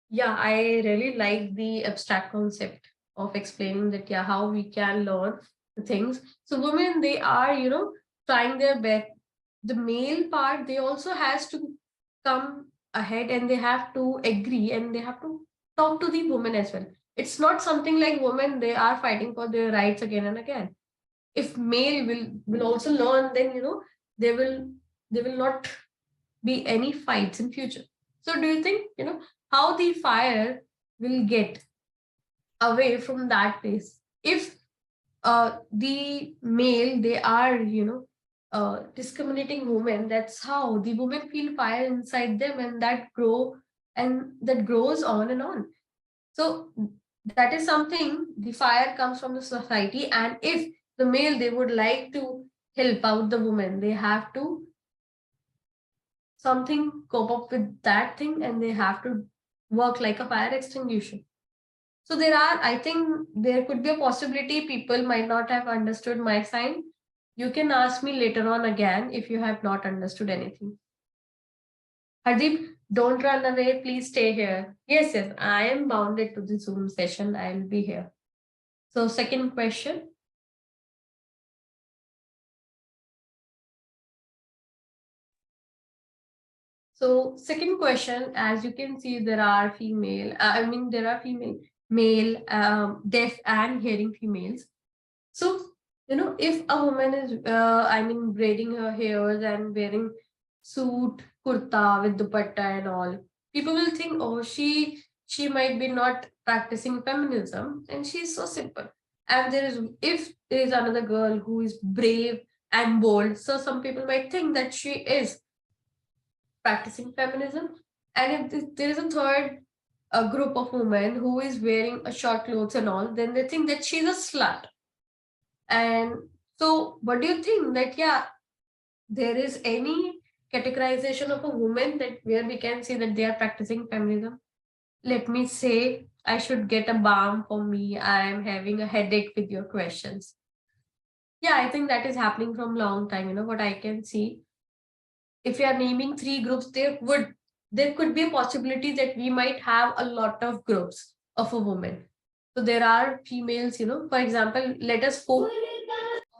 Yeah, I really like the abstract concept of explaining that, yeah, how we can learn the things. So women, they are, trying their best. The male part, they also has to come ahead, and they have to agree, and they have to talk to the woman as well. It's not something like women, they are fighting for their rights again and again. if male will also learn, then there will not be any fights in future. So do you think how the fire will get away from that place if the male, they are discriminating women? That's how the women feel fire inside them, and that grows on and on. So that is something, the fire comes from the society, and if the male, they would like to help out the woman, they have to something cope up with that thing, and they have to work like a fire extinguisher. So I think there could be a possibility people might not have understood my sign. You can ask me later on again if you have not understood anything. Hardeep, don't run away. Please stay here. Yes, I am bounded to the Zoom session. I will be here. So second question. So second question, as you can see, there are male, deaf and hearing females. So, if a woman is, braiding her hairs and wearing suit, kurta with dupatta and all, people will think, oh, she might be not practicing feminism, and she's so simple. And if there is another girl who is brave and bold, so some people might think that she is practicing feminism. And if there is a third group of women who is wearing a short clothes and all, then they think that she's a slut. And so what do you think that, there is any categorization of a woman that where we can say that they are practicing feminism? Let me say, I should get a balm for me. I am having a headache with your questions. Yeah, I think that is happening from long time. What I can see, if you are naming 3 groups, there could be a possibility that we might have a lot of groups of a woman. So there are females, for example, let us focus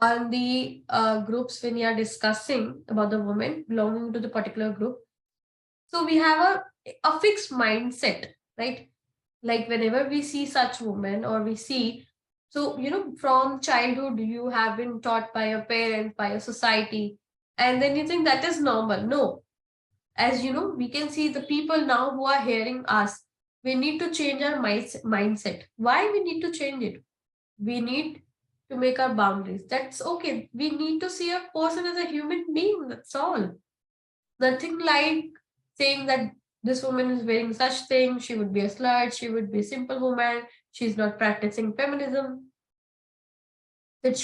on the groups when we are discussing about the women belonging to the particular group. So we have a fixed mindset, right? Like whenever we see such women, or we see, so from childhood you have been taught by your parents, by your society, and then you think that is normal. No, as we can see the people now who are hearing us, we need to change our mindset. Why we need to change it? We need to make our boundaries. That's okay. We need to see a person as a human being. That's all. Nothing like saying that this woman is wearing such thing, she would be a slut, she would be a simple woman, she's not practicing feminism. That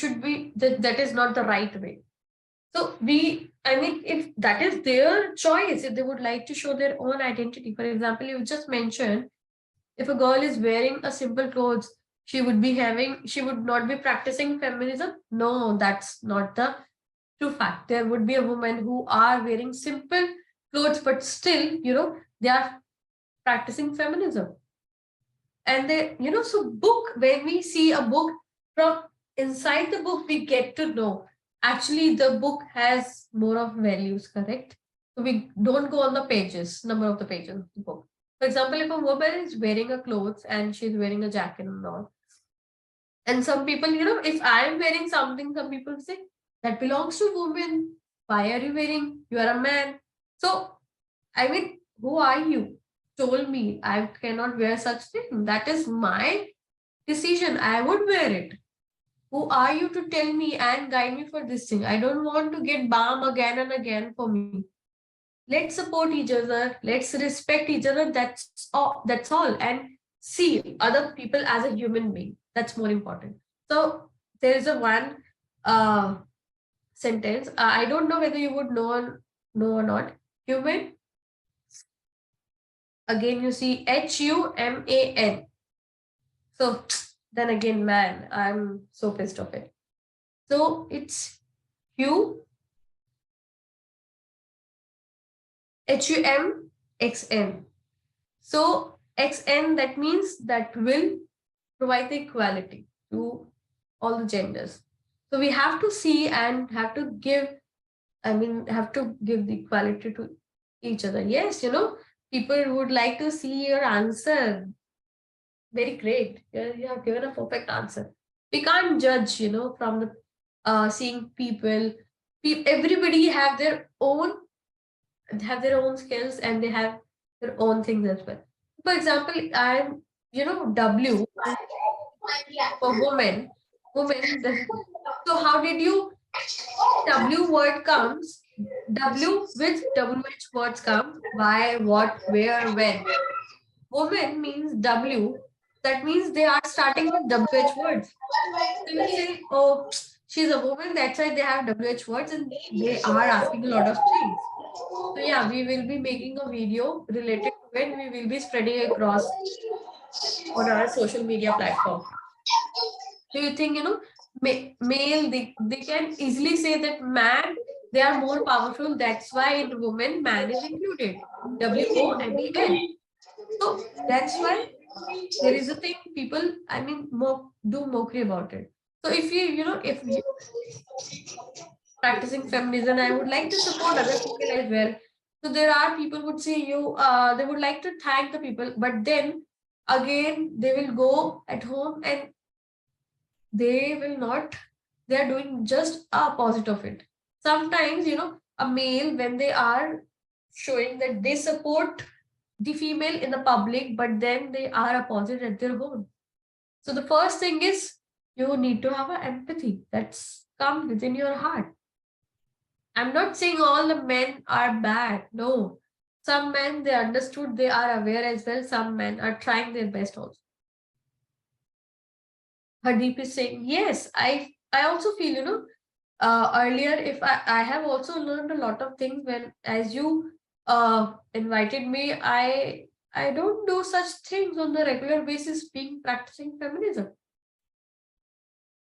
is not the right way. So if that is their choice, if they would like to show their own identity. For example, you just mentioned, if a girl is wearing a simple clothes, she would not be practicing feminism. No, that's not the true fact. There would be a woman who are wearing simple clothes, but still, they are practicing feminism. And so when we see a book, from inside the book, we get to know, actually the book has more of values, correct? So we don't go on the number of the pages of the book. For example, if a woman is wearing a clothes and she's wearing a jacket and all, and some people, if I am wearing something, some people say, that belongs to women. Why are you wearing? You are a man. So, who are you? Told me I cannot wear such thing. That is my decision. I would wear it. Who are you to tell me and guide me for this thing? I don't want to get balm again and again for me. Let's support each other. Let's respect each other. That's all. And see other people as a human being. That's more important. So there is one sentence. I don't know whether you would know or not. Human. Again, you see HUMAN. So then again, man, I'm so pissed off it. So it's HUMXN. So XN, that means that will provide the equality to all the genders. So we have to see and have to give the equality to each other. Yes, people would like to see your answer. Very great. You have given a perfect answer. We can't judge, from the seeing people, everybody have their own skills, and they have their own things as well. For example, I'm, W for woman. So how did you W word comes? W with WH words come. Why, what, where, when. Woman means W. That means they are starting with WH words. So you say, oh, she's a woman, that's why they have WH words and they are asking a lot of things. So yeah, we will be making a video related to it. We will be spreading across on our social media platform. Do you think, male, they can easily say that man, they are more powerful. That's why in women, man is included. WOMEN. So that's why there is a thing people, do mockery about it. So if if you practicing feminism, I would like to support other people as well. So there are people would say they would like to thank the people, but then again they will go at home and they will not, they are doing just opposite of it. Sometimes, a male, when they are showing that they support the female in the public, but then they are opposite at their home. So the first thing is you need to have an empathy that's come within your heart. I'm not saying all the men are bad. No. Some men, they understood, they are aware as well. Some men are trying their best also. Hardeep is saying, yes, I also feel, earlier, if I have also learned a lot of things when, as you invited me, I don't do such things on the regular basis being practicing feminism.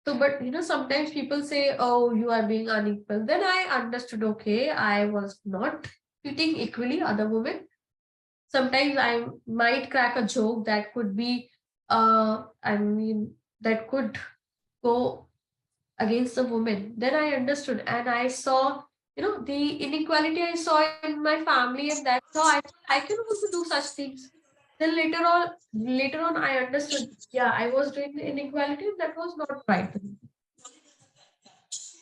So, but sometimes people say, oh, you are being unequal. Then I understood, okay, I was not treating equally other women. Sometimes I might crack a joke that could be, that could go against the woman. Then I understood and I saw, the inequality I saw in my family, and that's how I can also do such things. Then later on, I understood, yeah, I was doing the inequality and that was not right.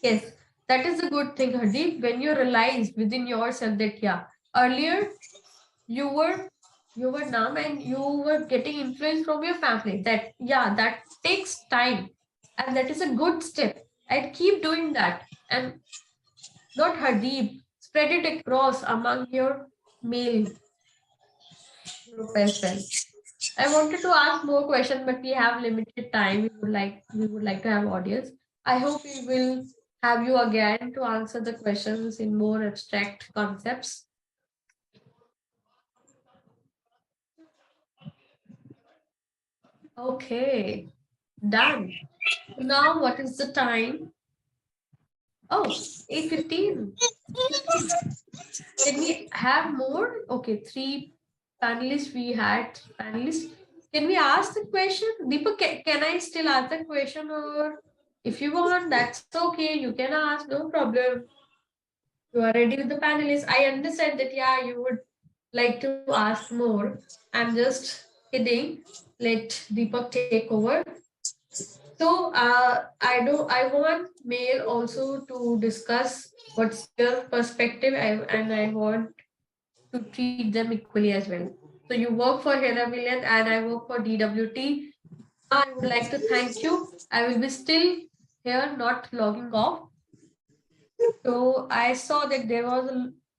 Yes, that is a good thing, Hardeep, when you realize within yourself that, yeah, earlier you were numb and you were getting influence from your family. That, yeah, that takes time. And that is a good step. I'd keep doing that. And not Hardeep, spread it across among your male group as well. I wanted to ask more questions, but we have limited time. We would like to have audience. I hope we will have you again to answer the questions in more abstract concepts. Okay, done. Now what is the time? Oh, 8:15. Can we have more? Okay, 3 panelists. We had panelists. Can we ask the question? Deepak, can I still ask the question, or if you want, that's okay. You can ask, no problem. You are ready with the panelists. I understand that, yeah, you would like to ask more. I'm just kidding. Let Deepak take over. So I want male also to discuss what's their perspective, and I want to treat them equally as well. So you work for Hera Million and I work for DWT. I would like to thank you. I will be still here, not logging off. So I saw that there was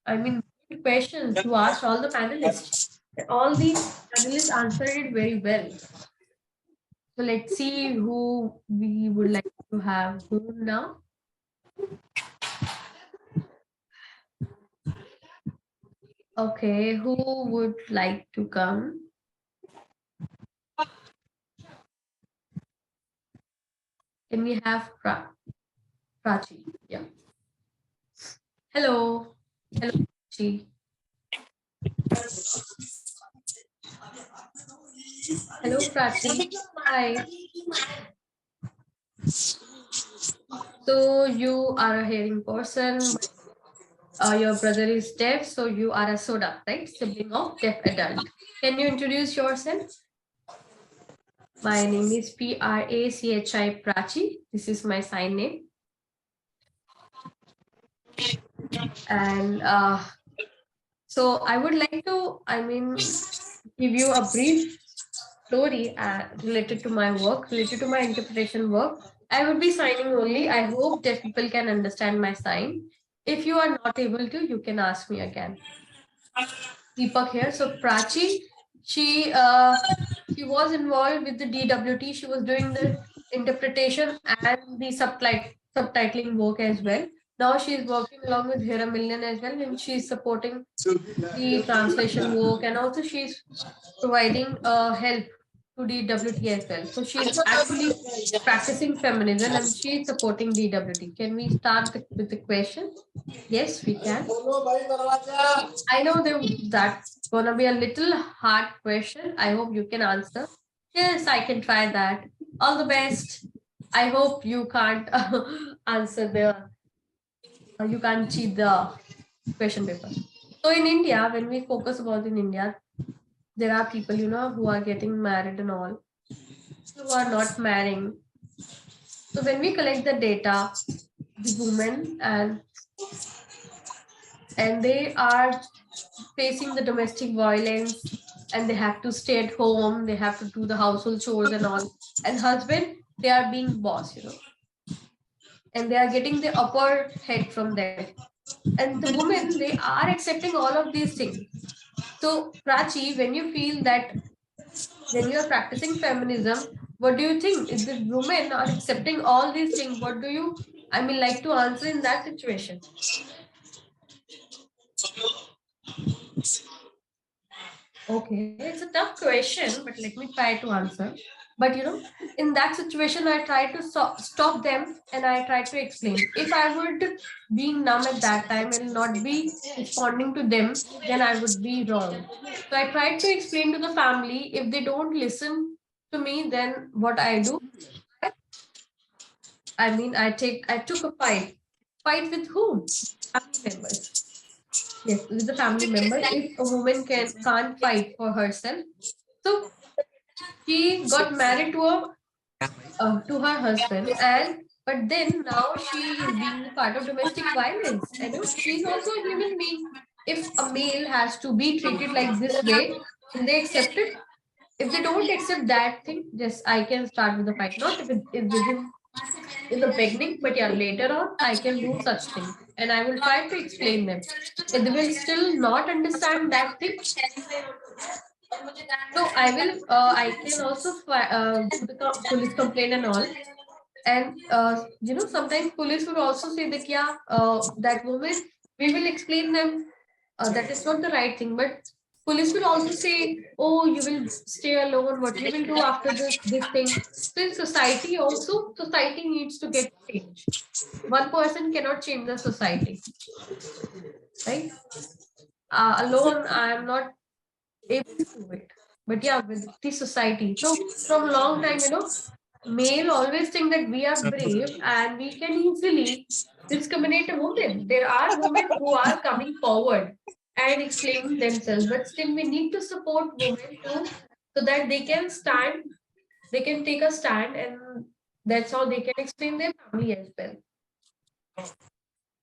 good questions you asked all the panelists. All the panelists answered it very well. So let's see who we would like to have who now. Okay, who would like to come? Can we have Prachi? Yeah. Hello. Hello, Prachi. Hello, Prachi. Hi. So you are a hearing person. Your brother is deaf, so you are a soda, right? Sibling of deaf adult. Can you introduce yourself? My name is Prachi. This is my sign name. And so I would like to, give you a brief story related to my work, related to my interpretation work. I would be signing only. I hope that people can understand my sign. If you are not able to, you can ask me again. Deepak here. So Prachi, she was involved with the DWT. She was doing the interpretation and the subtitling work as well. Now she is working along with Hera Million as well, and she is supporting the translation work, and also she's providing help to DWT as well. So she's actually practicing feminism and she's supporting DWT. Can we start with the question? Yes, we can. I know that's gonna be a little hard question. I hope you can answer. Yes, I can try that. All the best. I hope you can't answer you can't cheat the question paper. So in India, when we focus about in India, there are people, who are getting married and all, who are not marrying. So when we collect the data, the women and they are facing the domestic violence and they have to stay at home, they have to do the household chores and all. And husband, they are being boss, and they are getting the upper head from them. And the women, they are accepting all of these things. So Prachi, when you feel that when you are practicing feminism, what do you think? If the women are accepting all these things, what do you, like to answer in that situation? Okay, it's a tough question, but let me try to answer. But in that situation, I try to stop them and I try to explain. If I would be numb at that time and not be responding to them, then I would be wrong. So I tried to explain to the family. If they don't listen to me, then what I do, I took a fight. Fight with whom? Family members. Yes, with the family member. If a woman can't fight for herself, so she got married to her husband, and but then now she is being part of domestic violence. I know she's also a human being. If a male has to be treated like this way, and they accept it. If they don't accept that thing, yes, I can start with the fight. Not if within in the beginning, but yeah, later on, I can do such things. And I will try to explain them. If they will still not understand that thing, so I can also do the police complaint and all. And, sometimes police would also say that, yeah, that woman, we will explain them that is not the right thing. But police will also say, oh, you will stay alone. What you will do after this thing? So in society also, society needs to get changed. One person cannot change the society, right? Alone, I am not able to do it. But yeah, with the society. So from long time, male always think that we are brave and we can easily discriminate a woman. There are women who are coming forward and explaining themselves, but still we need to support women too, so that they can stand, they can take a stand, and that's how they can explain their family as well.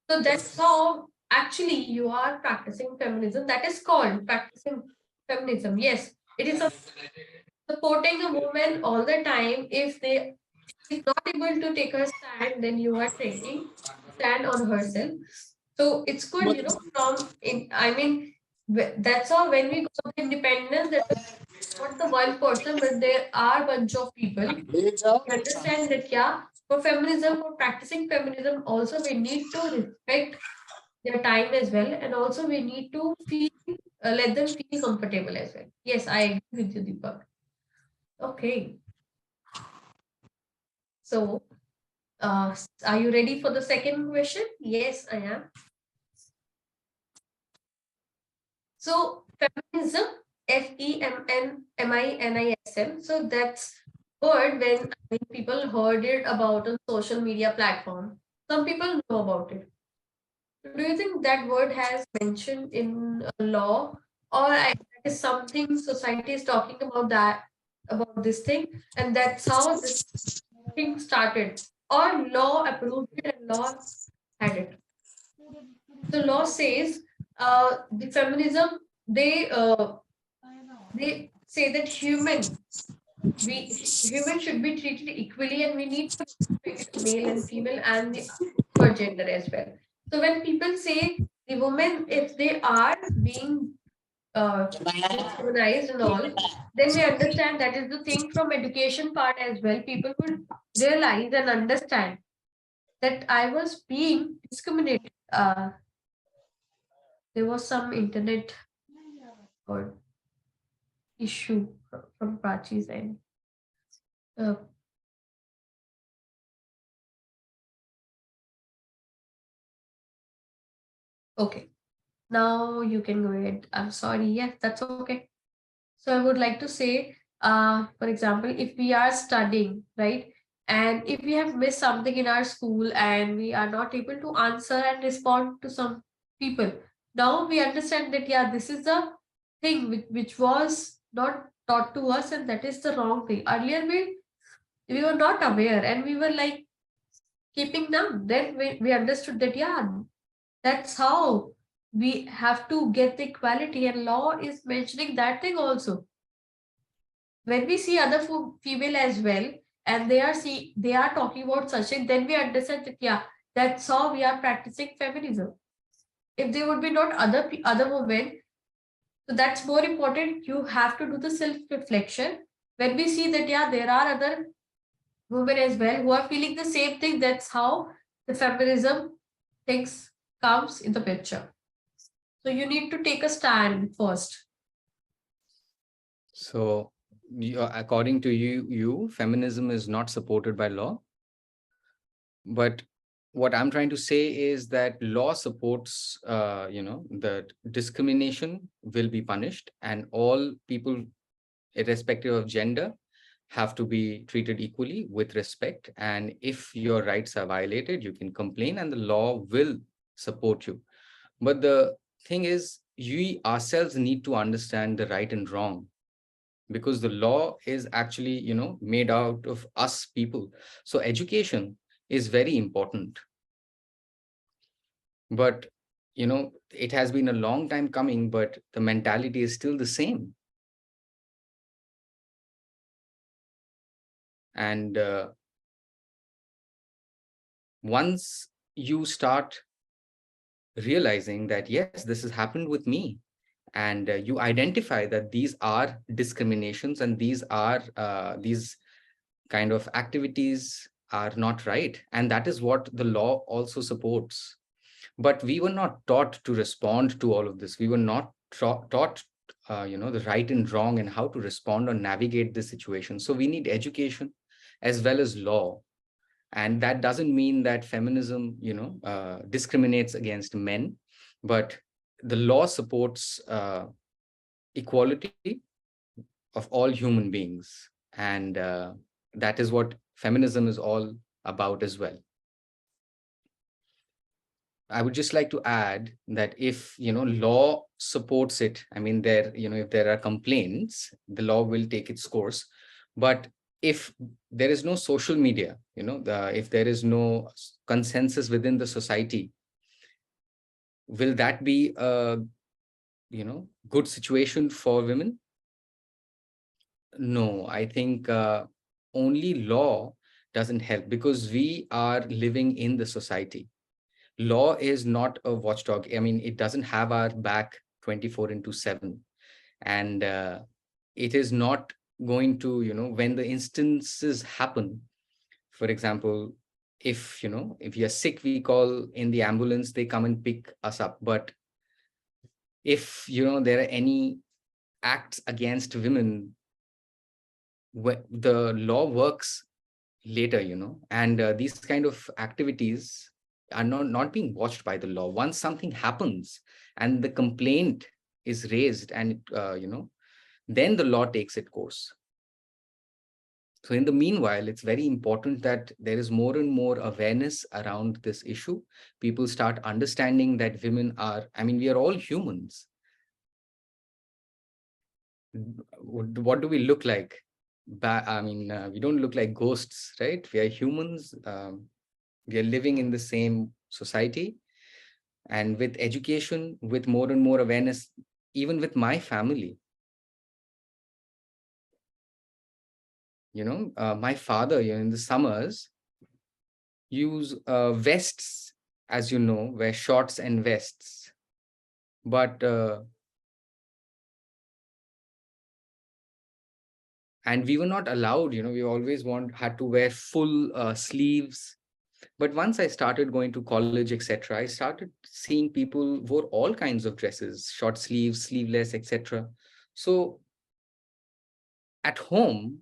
So that's how actually you are practicing feminism. That is called practicing feminism. Yes, it is supporting a woman all the time. If they is not able to take a stand, then you are taking stand on herself. So it's good, from in, that's how when we got independence, that not the one person, but there are a bunch of people who understand that, yeah, for feminism, for practicing feminism, also we need to respect their time as well, and also we need to feel let them feel comfortable as well. Yes, I agree with you, Deepak. Okay, so are you ready for the second question? Yes, I am. So feminism, Feminism. So that's word when people heard it about a social media platform. Some people know about it. Do you think that word has mentioned in a law, or that is something society is talking about this thing, and that's how this thing started, or law approved it and law had it? So law says the feminism, they say that humans should be treated equally, and we need to respect male and female and the other gender as well. So when people say the women, if they are being dehumanized and all, then we understand that is the thing from education part as well. People will realize and understand that I was being discriminated. There was some internet or issue from Prachi's end. Uh, okay, now you can go ahead. I'm sorry. Yes, that's okay. So I would like to say, for example, if we are studying, right, and if we have missed something in our school and we are not able to answer and respond to some people, now we understand that, yeah, this is the thing which was not taught to us, and that is the wrong thing. Earlier, we were not aware and we were like keeping numb. Then we understood that, yeah, that's how we have to get the equality, and law is mentioning that thing also. When we see other female as well, and they are talking about such thing, then we understand that, yeah, that's how we are practicing feminism. If there would be not other women, so that's more important. You have to do the self reflection. When we see that, yeah, there are other women as well who are feeling the same thing, that's how the feminism things comes in the picture. So you need to take a stand first. So, according to you, feminism is not supported by law. But what I'm trying to say is that law supports, that discrimination will be punished, and all people, irrespective of gender, have to be treated equally with respect. And if your rights are violated, you can complain, and the law will support you. But the thing is, we ourselves need to understand the right and wrong, because the law is actually, made out of us people. So education is very important. But, it has been a long time coming, but the mentality is still the same. And once you start realizing that, yes, this has happened with me, and you identify that these are discriminations, and these kind of activities are not right, and that is what the law also supports. But we were not taught to respond to all of this. We were not taught the right and wrong and how to respond or navigate this situation. So we need education as well as law. And that doesn't mean that feminism discriminates against men, but the law supports equality of all human beings. And that is what feminism is all about as well. I would just like to add that if, law supports it, I mean, if there are complaints, the law will take its course. But if there is no social media, if there is no consensus within the society, will that be a, good situation for women? No, I think only law doesn't help, because we are living in the society. Law is not a watchdog. I mean, it doesn't have our back 24/7. And it is not going to, when the instances happen, for example, if, if you're sick, we call in the ambulance, they come and pick us up. But if, there are any acts against women, the law works later, and these kind of activities are not being watched by the law. Once something happens and the complaint is raised, and then the law takes its course. So in the meanwhile, it's very important that there is more and more awareness around this issue. People start understanding that women are, I mean, we are all humans. What do we look like? I mean, we don't look like ghosts, right? We are humans. We are living in the same society. And with education, with more and more awareness, even with my family, my father, in the summers, use vests, as you know, wear shorts and vests. But and we were not allowed, we always had to wear full sleeves. But once I started going to college, etc., I started seeing people wore all kinds of dresses, short sleeves, sleeveless, etc. So at home,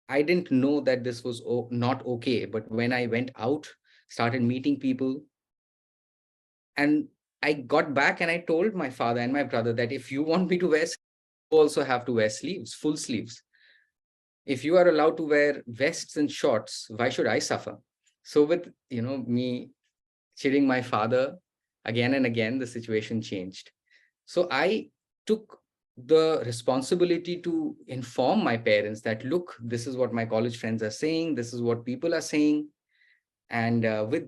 I didn't know that this was not okay. But when I went out, started meeting people, and I got back and I told my father and my brother that if you want me to wear, you also have to wear sleeves, full sleeves. If you are allowed to wear vests and shorts, why should I suffer? So with, me cheering my father again and again, the situation changed. So I took the responsibility to inform my parents that, look, this is what my college friends are saying, this is what people are saying. And with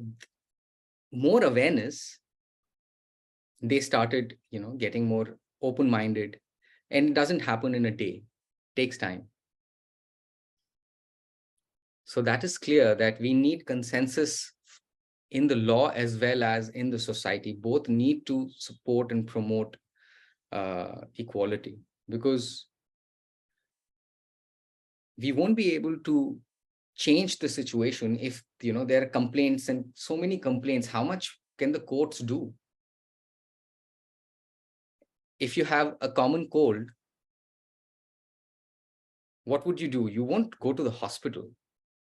more awareness, they started, getting more open-minded. And it doesn't happen in a day, it takes time. So that is clear that we need consensus in the law as well as in the society. Both need to support and promote equality, because we won't be able to change the situation if, there are complaints and so many complaints. How much can the courts do? If you have a common cold, what would you do? You won't go to the hospital.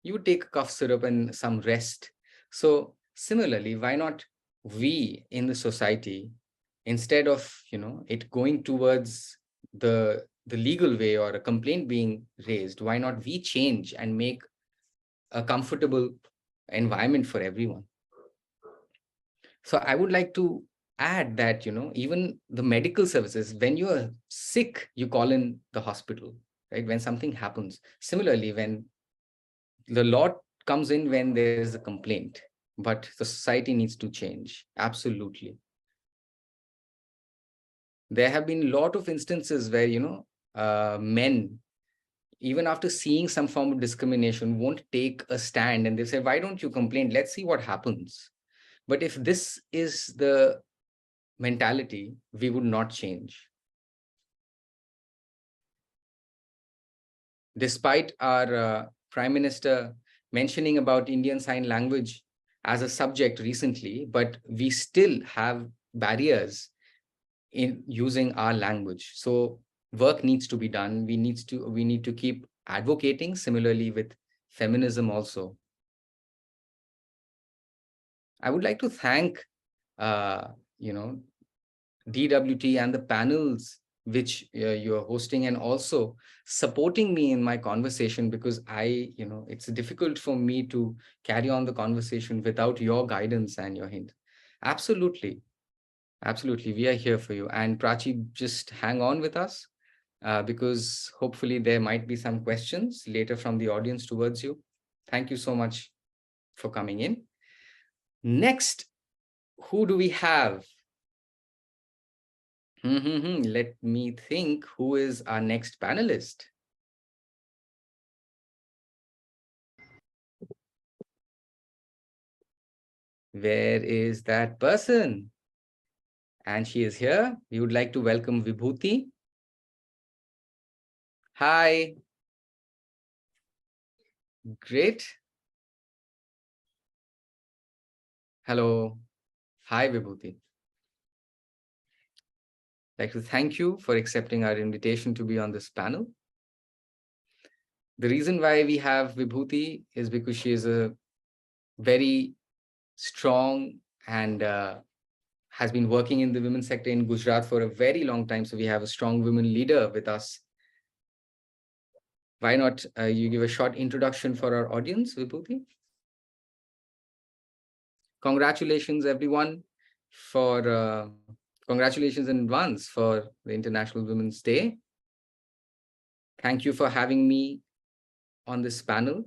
You would take a cough syrup and some rest. So similarly, why not we in the society, instead of, it going towards the legal way or a complaint being raised, why not we change and make a comfortable environment for everyone? So I would like to add that, even the medical services, when you are sick, you call in the hospital, right? When something happens. Similarly, when the law comes in when there is a complaint, but the society needs to change. Absolutely. There have been a lot of instances where, men, even after seeing some form of discrimination, won't take a stand and they say, why don't you complain? Let's see what happens. But if this is the mentality, we would not change. Despite our Prime Minister mentioning about Indian Sign Language as a subject recently, but we still have barriers in using our language. So work needs to be done. We need to keep advocating. Similarly with feminism also. I would like to thank you know DWT and the panels which you're hosting, and also supporting me in my conversation, because it's difficult for me to carry on the conversation without your guidance and your hint. Absolutely. Absolutely. We are here for you. And Prachi, just hang on with us because hopefully there might be some questions later from the audience towards you. Thank you so much for coming in. Next, who do we have? Let me think, who is our next panelist? Where is that person? And she is here. We would like to welcome Vibhuti. Hi. Great. Hello. Hi, Vibhuti. I'd like to thank you for accepting our invitation to be on this panel. The reason why we have Vibhuti is because she is a very strong and has been working in the women's sector in Gujarat for a very long time. So we have a strong women leader with us. Why not you give a short introduction for our audience, Vibhuti? Congratulations, everyone, for congratulations in advance for the International Women's Day. Thank you for having me on this panel.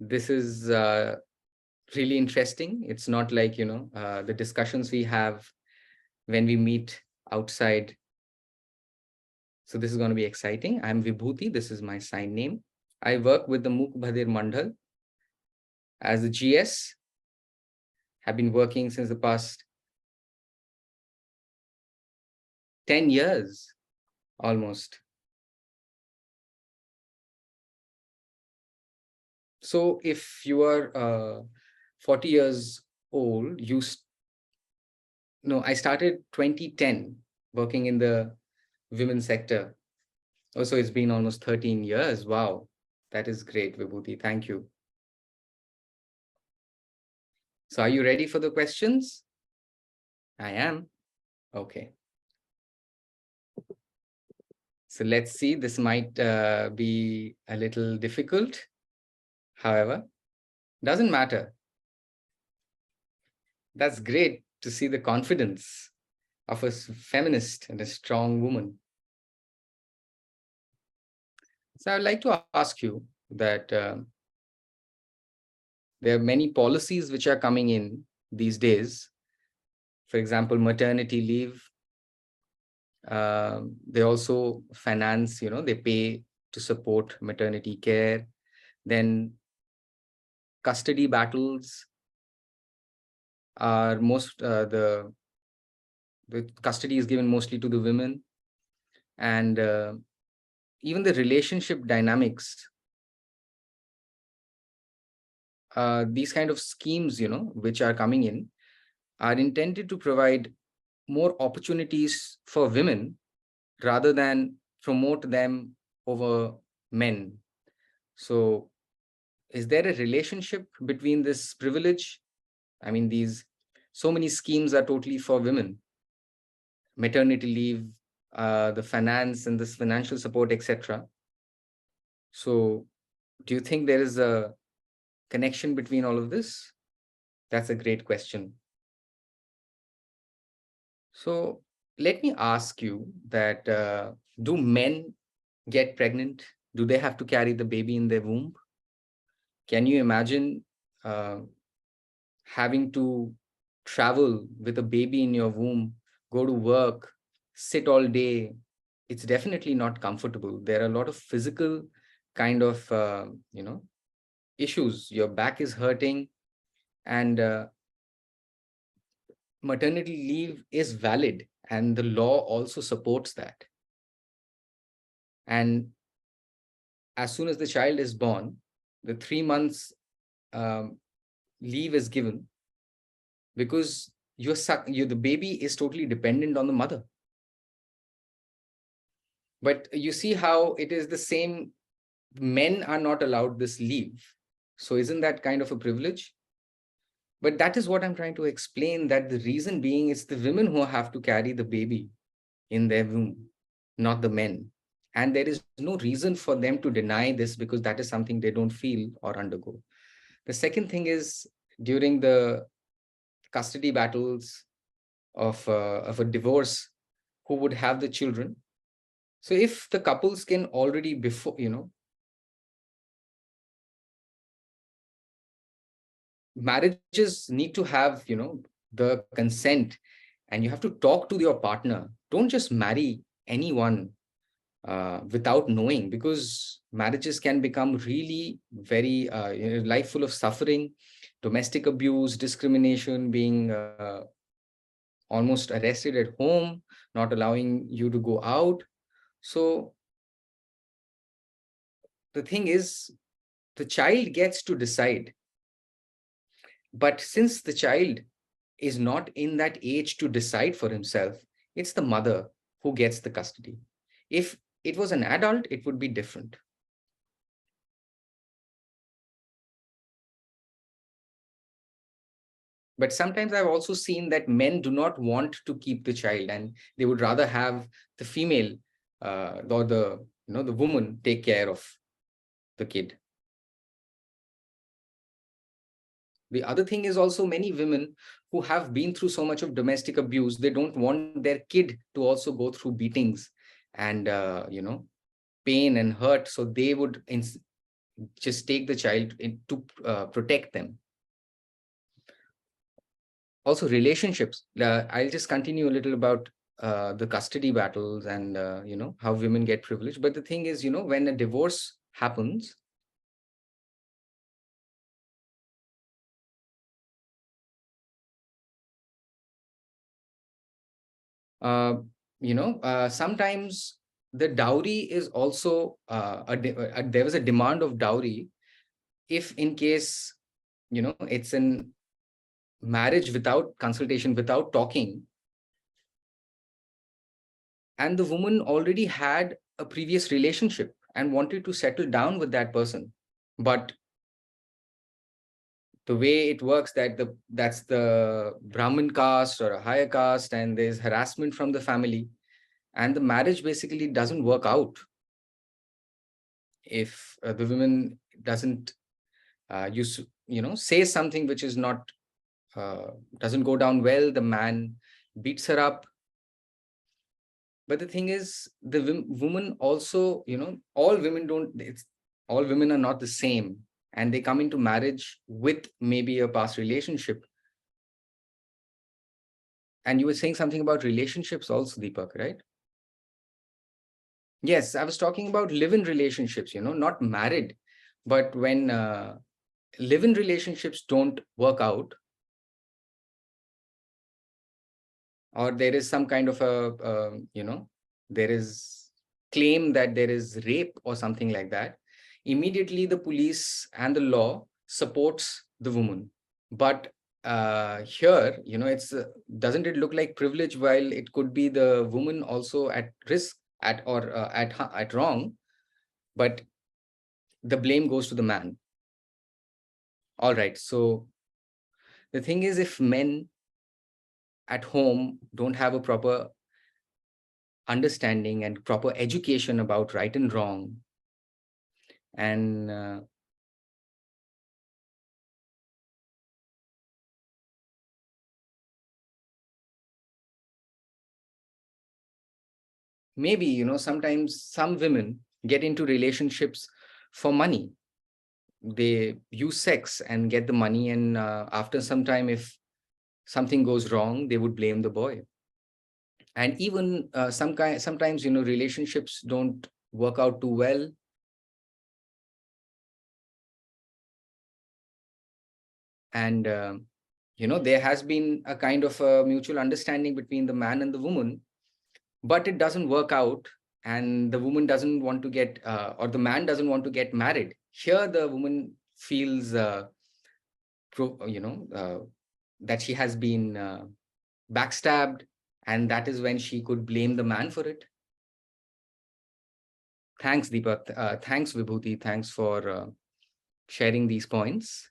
This is really interesting. It's not like, the discussions we have when we meet outside. So this is going to be exciting. I'm Vibhuti. This is my sign name. I work with the Mukh Bhadir Mandal as a GS. Have been working since the past 10 years, almost. So if you are 40 years old, I started 2010 working in the women's sector. Also, it's been almost 13 years. Wow, that is great, Vibhuti. Thank you. So are you ready for the questions? I am. Okay. So let's see. This might be a little difficult. However, doesn't matter. That's great to see the confidence of a feminist and a strong woman. So I'd like to ask you that there are many policies which are coming in these days. For example, maternity leave. They also finance, they pay to support maternity care. Then custody battles are the custody is given mostly to the women, and even the relationship dynamics. These kind of schemes, which are coming in, are intended to provide more opportunities for women rather than promote them over men. So is there a relationship between this privilege? I mean, so many schemes are totally for women. Maternity leave, the finance and this financial support, etc. So do you think there is a connection between all of this? That's a great question. So let me ask you that, do men get pregnant? Do they have to carry the baby in their womb? Can you imagine having to travel with a baby in your womb, go to work, sit all day? It's definitely not comfortable. There are a lot of physical kind of, issues. Your back is hurting, and maternity leave is valid, and the law also supports that. And as soon as the child is born, the 3 months leave is given, because the baby is totally dependent on the mother. But you see how it is the same. Men are not allowed this leave. So isn't that kind of a privilege? But that is what I'm trying to explain, that the reason being it's the women who have to carry the baby in their womb, not the men. And there is no reason for them to deny this, because that is something they don't feel or undergo. The second thing is, during the custody battles of a divorce, who would have the children? So if the couples can already before, marriages need to have, the consent, and you have to talk to your partner. Don't just marry anyone without knowing, because marriages can become really very life full of suffering, domestic abuse, discrimination, being almost arrested at home, not allowing you to go out. So the thing is, the child gets to decide. But since the child is not in that age to decide for himself, it's the mother who gets the custody. If it was an adult, it would be different. But sometimes I've also seen that men do not want to keep the child, and they would rather have the female or the woman take care of the kid. The other thing is also, many women who have been through so much of domestic abuse, they don't want their kid to also go through beatings and pain and hurt. So they would just take the child to protect them. Also relationships. I'll just continue a little about the custody battles and how women get privileged. But the thing is, when a divorce happens, sometimes the dowry is also there was a demand of dowry if in case it's an marriage without consultation, without talking, and the woman already had a previous relationship and wanted to settle down with that person. But the way it works, that's the Brahmin caste or a higher caste, and there's harassment from the family, and the marriage basically doesn't work out if the woman doesn't say something which is not doesn't go down well. The man beats her up. But the thing is, the woman also, all women all women are not the same, and they come into marriage with maybe a past relationship. And you were saying something about relationships also, Deepak, right? Yes, I was talking about live-in relationships, not married. But when live-in relationships don't work out, or there is some kind of there is claim that there is rape or something like that, immediately the police and the law supports the woman. But here, it's doesn't it look like privilege, while it could be the woman also at risk at wrong, but the blame goes to the man. All right, so the thing is, if men at home don't have a proper understanding and proper education about right and wrong, and maybe sometimes some women get into relationships for money. They use sex and get the money, and after some time, if something goes wrong, they would blame the boy. And even sometimes relationships don't work out too well, and there has been a kind of a mutual understanding between the man and the woman, but it doesn't work out, and the woman doesn't want to get or the man doesn't want to get married. Here the woman feels that she has been backstabbed, and that is when she could blame the man for it. Thanks, Deepak. Thanks, Vibhuti. Thanks for sharing these points.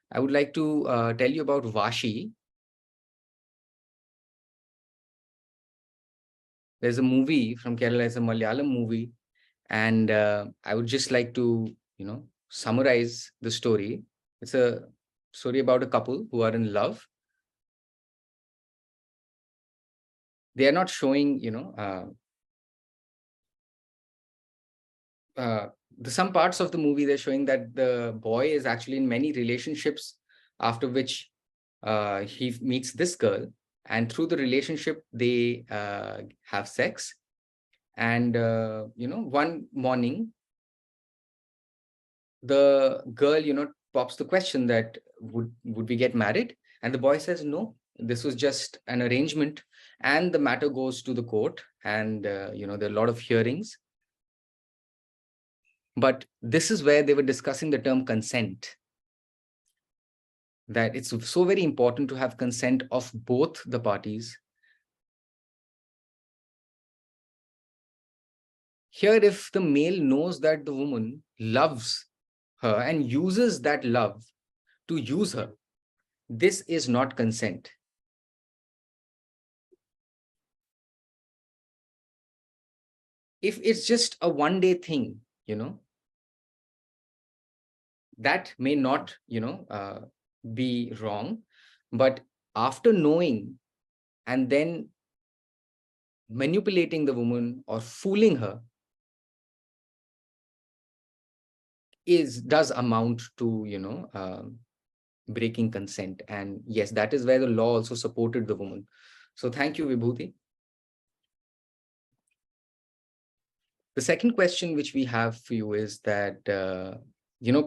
I would like to tell you about Vashi. There's a movie from Kerala. It's a Malayalam movie, and I would just like to summarize the story. It's a story about a couple who are in love. They are not showing some parts of the movie. They're showing that the boy is actually in many relationships, after which he meets this girl, and through the relationship they have sex. And one morning the girl pops the question that would we get married, and the boy says no, this was just an arrangement. And the matter goes to the court, and there are a lot of hearings. But this is where they were discussing the term consent, that it's so very important to have consent of both the parties. Here, if the male knows that the woman loves her and uses that love to use her, this is not consent. If it's just a one-day thing, that may not, be wrong. But after knowing and then manipulating the woman or fooling her does amount to, breaking consent. And yes, that is where the law also supported the woman. So thank you, Vibhuti. The second question which we have for you is that,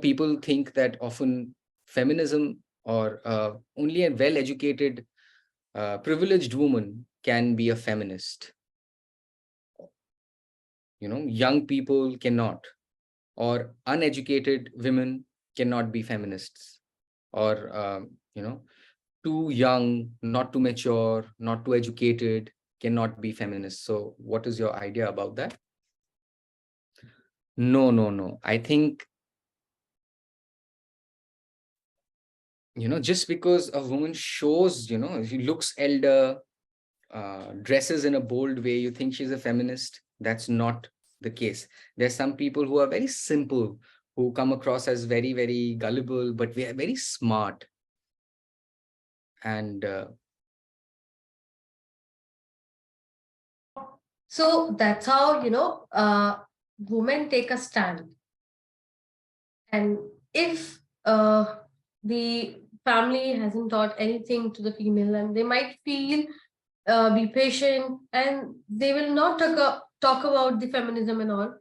people think that often feminism or only a well-educated, privileged woman can be a feminist. Young people cannot, or uneducated women cannot be feminists, or, too young, not too mature, not too educated cannot be feminists. So what is your idea about that? No, no, no. I think, just because a woman shows, she looks elder, dresses in a bold way, you think she's a feminist. That's not the case. There's some people who are very simple, who come across as very, very gullible, but we are very smart. And So that's how, women take a stand. And if the family hasn't taught anything to the female, and they might feel, be patient, and they will not talk about the feminism and all.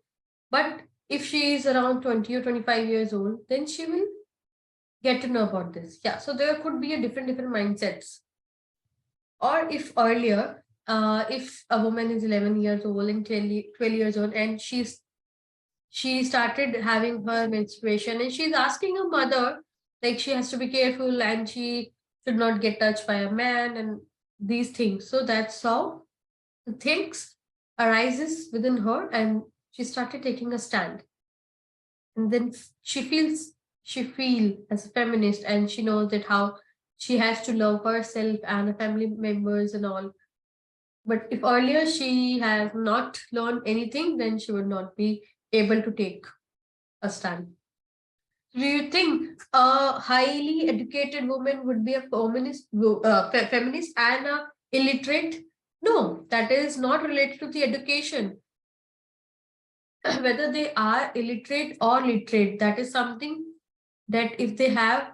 But if she is around 20 or 25 years old, then she will get to know about this. Yeah, so there could be a different mindsets. Or if earlier, if a woman is 11 years old and 12 years old, and she started having her menstruation, and she's asking her mother, like, she has to be careful and she should not get touched by a man and these things. So that's how the things arises within her, and she started taking a stand. And then she feel as a feminist, and she knows that how she has to love herself and her family members and all. But if earlier she has not learned anything, then she would not be able to take a stand. Do you think a highly educated woman would be a feminist and a illiterate? No, that is not related to the education. Whether they are illiterate or literate, that is something that if they have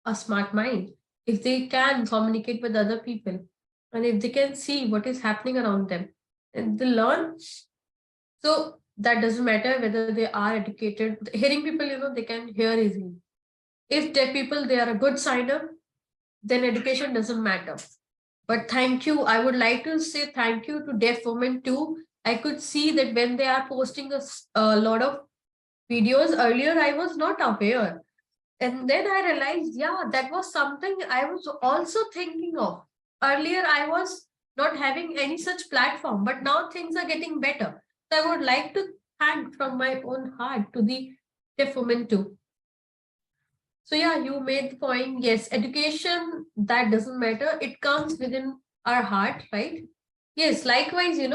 a smart mind, if they can communicate with other people, and if they can see what is happening around them, and they learn. So that doesn't matter whether they are educated. Hearing people, they can hear easily. If deaf people, they are a good signer, then education doesn't matter. But thank you. I would like to say thank you to deaf women too. I could see that when they are posting a lot of videos earlier, I was not aware. And then I realized, yeah, that was something I was also thinking of. Earlier, I was not having any such platform, but now things are getting better. So I would like to thank from my own heart to the deaf women too. So yeah, you made the point. Yes, education, that doesn't matter. It comes within our heart, right? Yes, likewise, if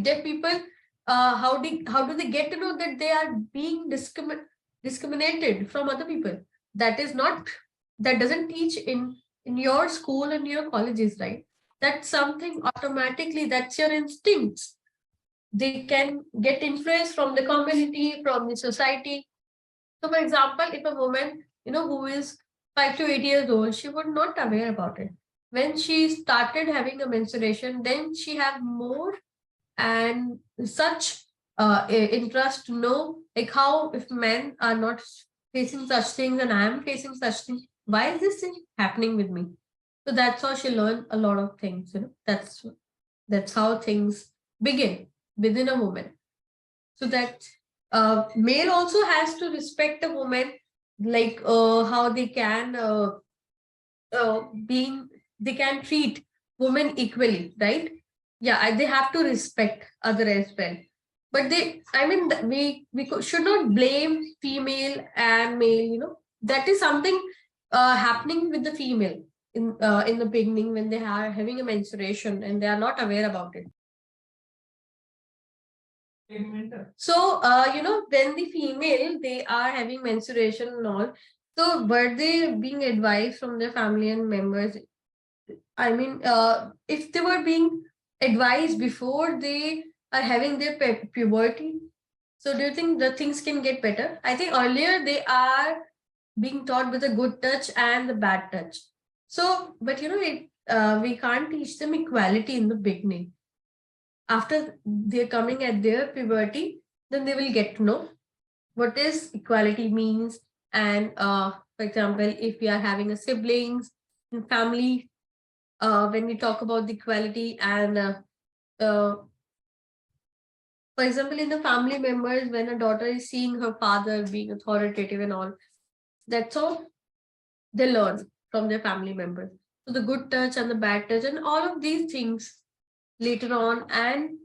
deaf people, how do they get to know that they are being discriminated from other people? That doesn't teach in your school and your colleges, right? That's something automatically, that's your instincts. They can get influence from the community, from the society. So, for example, if a woman, who is 5 to 8 years old, she would not aware about it. When she started having a menstruation, then she have more and such interest to know, like, how if men are not facing such things and I am facing such things, why is this thing happening with me? So that's how she learned a lot of things. That's how things begin within a woman. So that male also has to respect a woman, like how they can they can treat women equally, right? Yeah, they have to respect other as well. But we should not blame female and male. That is something happening with the female in the beginning when they are having a menstruation and they are not aware about it. So, when the female, they are having menstruation and all, so were they being advised from their family and members? I mean, if they were being advised before they are having their puberty, so do you think the things can get better? I think earlier they are being taught with the good touch and the bad touch. So, but we can't teach them equality in the beginning. After they're coming at their puberty, then they will get to know what is equality means. And for example, if we are having a siblings in family, when we talk about the equality and for example, in the family members, when a daughter is seeing her father being authoritative and all, that's all they learn from their family members. So the good touch and the bad touch and all of these things later on, and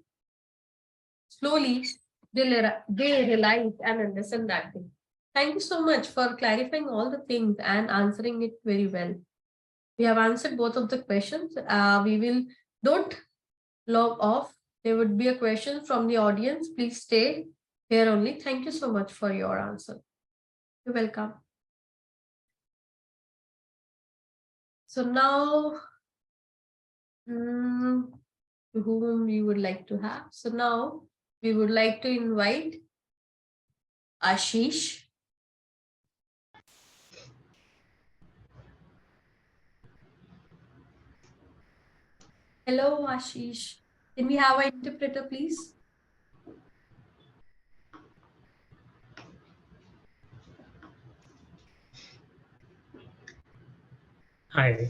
slowly they realize and understand that thing. Thank you so much for clarifying all the things and answering it very well. We have answered both of the questions. We will don't log off. There would be a question from the audience. Please stay here only. Thank you so much for your answer. You're welcome. So now, to whom we would like to have? So now we would like to invite Ashish. Hello, Ashish. Can we have an interpreter, please? Hi.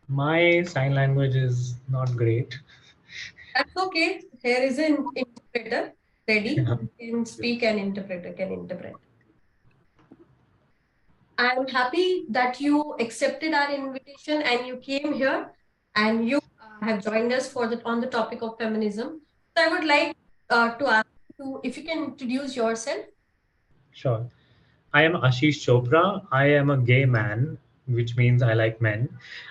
My sign language is not great. That's okay. Here is an interpreter ready. You can speak and interpreter can interpret. I'm happy that you accepted our invitation and you came here and you have joined us for on the topic of feminism. So I would like to ask you if you can introduce yourself. Sure. I am Ashish Chopra. I am a gay man, which means I like men.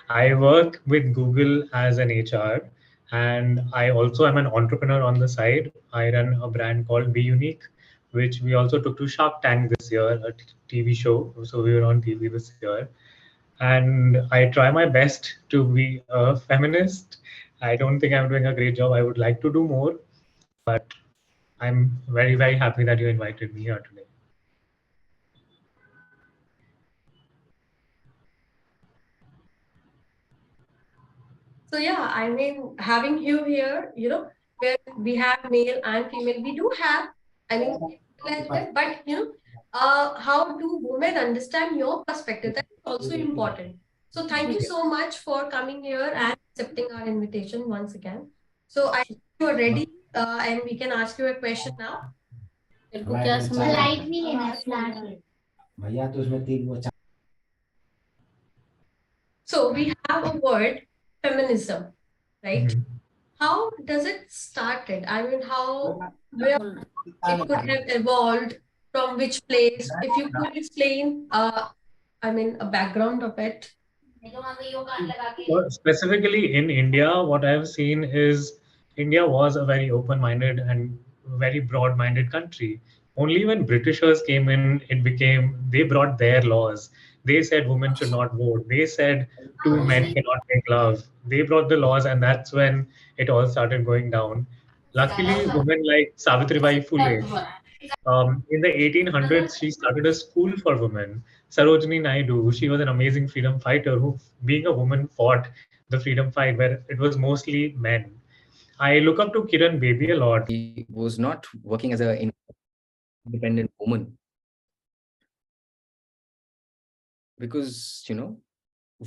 I work with Google as an HR, and I also am an entrepreneur on the side. I run a brand called Be Unique, which we also took to Shark Tank this year, a TV show. So we were on TV this year. And I try my best to be a feminist. I don't think I'm doing a great job. I would like to do more, but I'm very, very happy that you invited me here today. So yeah, I mean, having you here, where we have male and female, we do have, I mean, but how do women understand your perspective? That is also important. So thank you so much for coming here and accepting our invitation once again. So I think you are ready, and we can ask you a question now. So we have a word, feminism, right? Mhm. How does it started? I mean, where it could have evolved, from which place? If you could explain, I mean, a background of it. Well, specifically in India, what I've seen is India was a very open-minded and very broad-minded country. Only when Britishers came in, they brought their laws. They said women should not vote. They said two men cannot make love. They brought the laws, and that's when it all started going down. Luckily, women like Savitribai Phule, in the 1800s, she started a school for women. Sarojini Naidu, she was an amazing freedom fighter who, being a woman, fought the freedom fight where it was mostly men. I look up to Kiran Bedi a lot. He was not working as an independent woman because,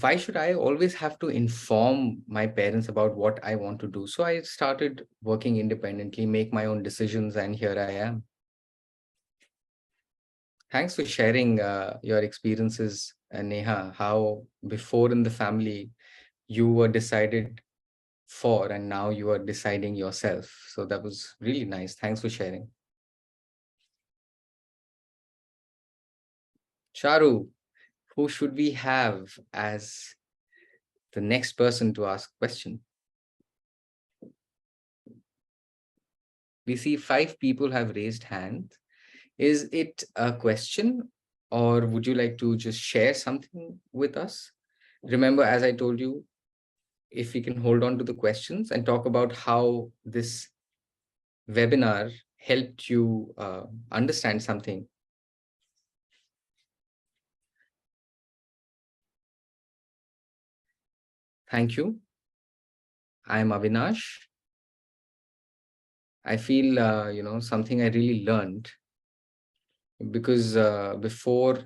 why should I always have to inform my parents about what I want to do? So I started working independently, make my own decisions, and here I am. Thanks for sharing your experiences, Neha, how before in the family you were decided for and now you are deciding yourself. So that was really nice. Thanks for sharing. Charu, who should we have as the next person to ask question? We see 5 people have raised hands. Is it a question or would you like to just share something with us? Remember, as I told you, if we can hold on to the questions and talk about how this webinar helped you understand something. Thank you. I am Avinash. I feel, something I really learned because before,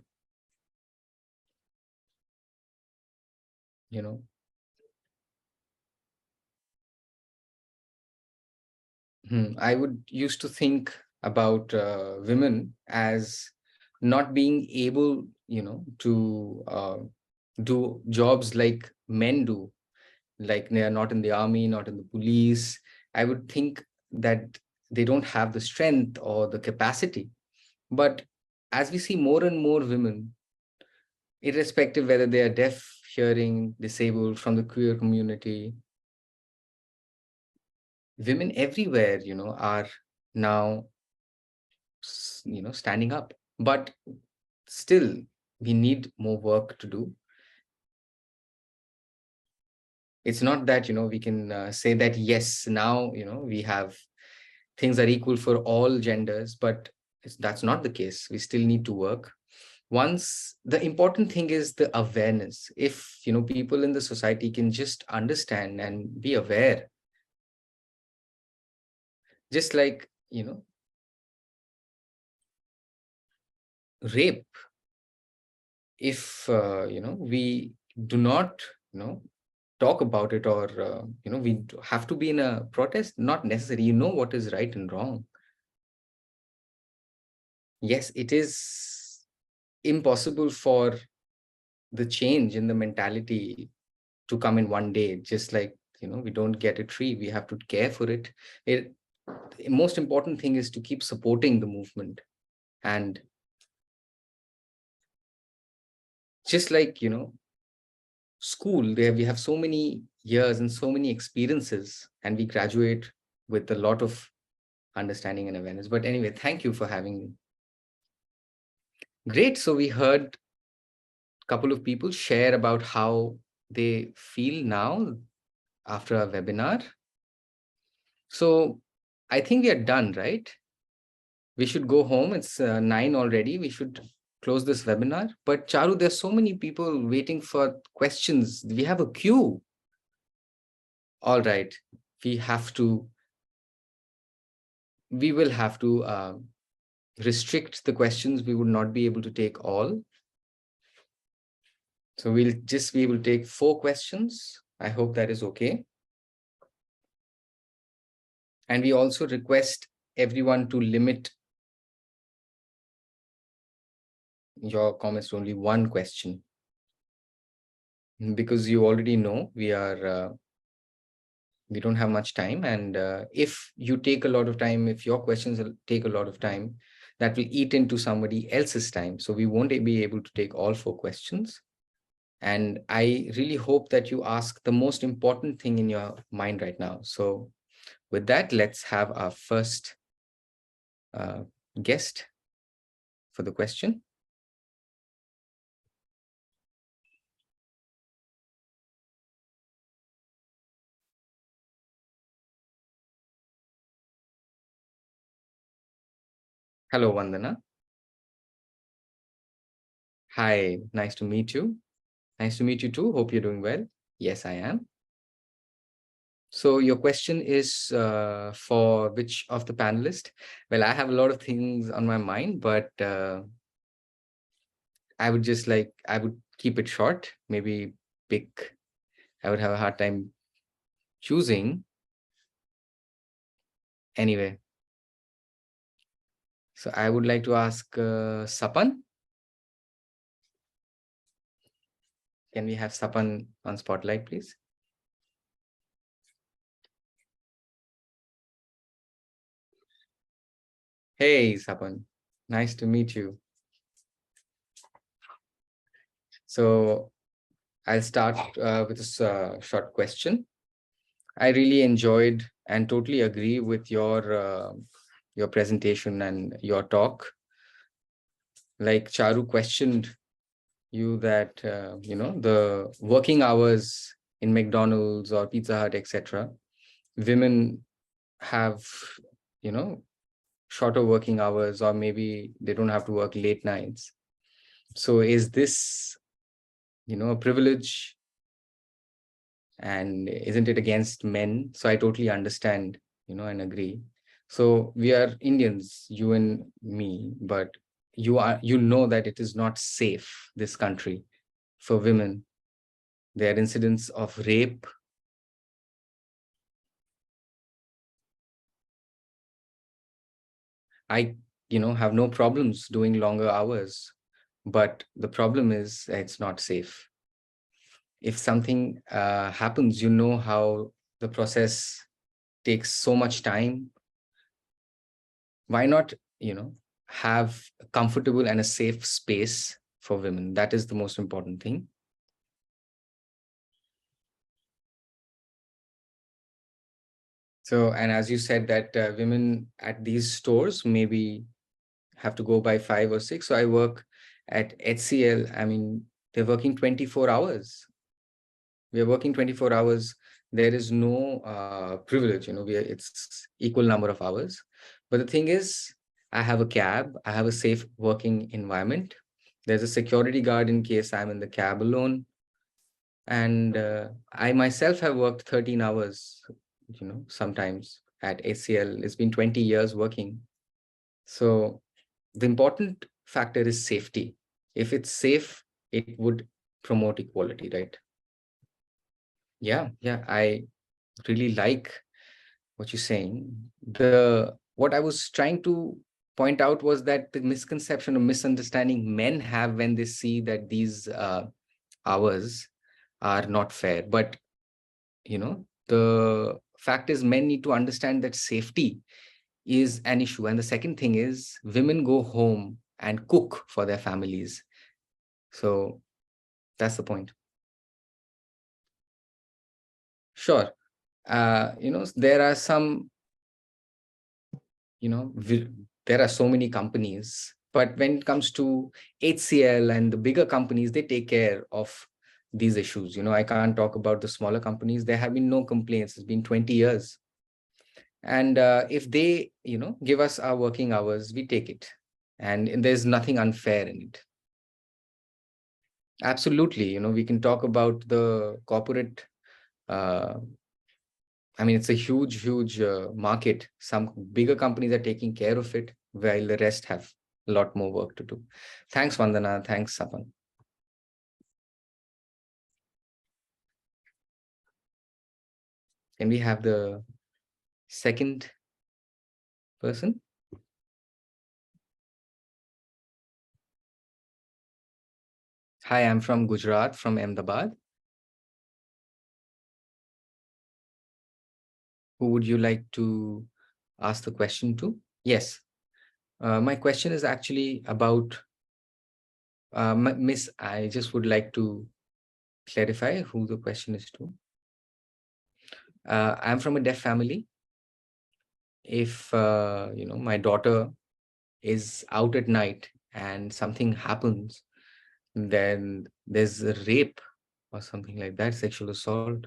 I would used to think about women as not being able, to do jobs like men do, like they are not in the army, not in the police. I would think that they don't have the strength or the capacity. But as we see more and more women, irrespective whether they are deaf, hearing, disabled, from the queer community, women everywhere, are now, standing up. But still, we need more work to do. It's not that, we can say that, yes, now, we have things are equal for all genders, but that's not the case. We still need to work. Once the important thing is the awareness. If, people in the society can just understand and be aware, just like, rape, if, we do not, talk about it, or, we have to be in a protest, not necessary, what is right and wrong. Yes, it is impossible for the change in the mentality to come in one day, just like, we don't get a tree, we have to care for it. The most important thing is to keep supporting the movement. And just like, school, there we have so many years and so many experiences, and we graduate with a lot of understanding and awareness. But anyway, thank you for having me. Great. So we heard a couple of people share about how they feel now after a webinar. So I think we are done, right? We should go home. It's 9 already. We should close this webinar. But Charu, there's so many people waiting for questions. We have a queue. All right. We will have to restrict the questions. We would not be able to take all. So we'll just be able to take 4 questions. I hope that is okay. And we also request everyone to limit your comments to only 1 question. Because you already know we don't have much time. And if you take a lot of time, if your questions take a lot of time, that will eat into somebody else's time. So we won't be able to take all 4 questions. And I really hope that you ask the most important thing in your mind right now. So with that, let's have our first guest for the question. Hello, Vandana. Hi, nice to meet you. Nice to meet you too. Hope you're doing well. Yes, I am. So your question is for which of the panelists? Well, I have a lot of things on my mind, but I would keep it short. Maybe I would have a hard time choosing. Anyway, so I would like to ask Sapan. Can we have Sapan on spotlight, please? Hey, Sapan. Nice to meet you. So I'll start with this short question. I really enjoyed and totally agree with your presentation and your talk. Like Charu questioned you that, the working hours in McDonald's or Pizza Hut, etc. Women have, shorter working hours, or maybe they don't have to work late nights. So is this, a privilege And isn't it against men? So I totally understand, and agree. So we are Indians, you and me, but you know that it is not safe, this country, for women. There are incidents of rape. I, have no problems doing longer hours, but the problem is it's not safe. If something happens, how the process takes so much time. Why not, have a comfortable and a safe space for women? That is the most important thing. So, and as you said that women at these stores maybe have to go by 5 or 6. So I work at HCL. I mean, they're working 24 hours. We are working 24 hours. There is no privilege, it's equal number of hours. But the thing is, I have a cab, I have a safe working environment. There's a security guard in case I'm in the cab alone. And I myself have worked 13 hours, sometimes at ACL. It's been 20 years working. So the important factor is safety. If it's safe, it would promote equality, right? Yeah, I really like what you're saying. What I was trying to point out was that the misconception or misunderstanding men have when they see that these hours are not fair. But the fact is, men need to understand that safety is an issue. And the second thing is, women go home and cook for their families. So that's the point. Sure. There are some, there are so many companies, but when it comes to HCL and the bigger companies, they take care of these issues. I can't talk about the smaller companies. There have been no complaints. It's been 20 years. And if they, give us our working hours, we take it. And there's nothing unfair in it. Absolutely. We can talk about the corporate, I mean, it's a huge market. Some bigger companies are taking care of it, while the rest have a lot more work to do. Thanks, Vandana. Thanks, Sapan. Can we have the second person? Hi, I'm from Gujarat, from Ahmedabad. Who would you like to ask the question to? Yes. My question is actually about Miss. I just would like to clarify who the question is to. I'm from a deaf family. If my daughter is out at night and something happens, then there's a rape or something like that, sexual assault.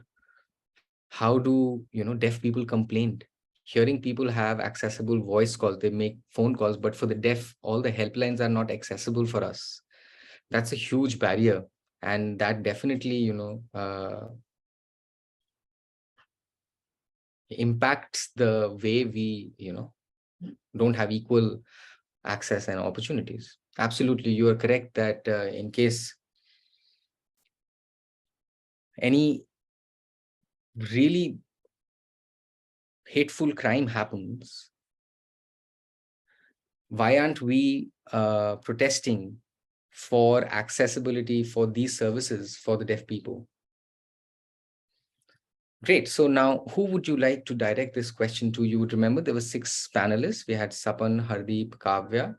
How do deaf people complain? Hearing people have accessible voice calls, they make phone calls, but for the deaf, all the helplines are not accessible for us. That's a huge barrier, and that definitely impacts the way we don't have equal access and opportunities. Absolutely, you are correct that in case any really hateful crime happens, why aren't we protesting for accessibility for these services for the deaf people? Great. So now, who would you like to direct this question to? You would remember there were 6 panelists. We had Sapan, Hardeep, Kavya.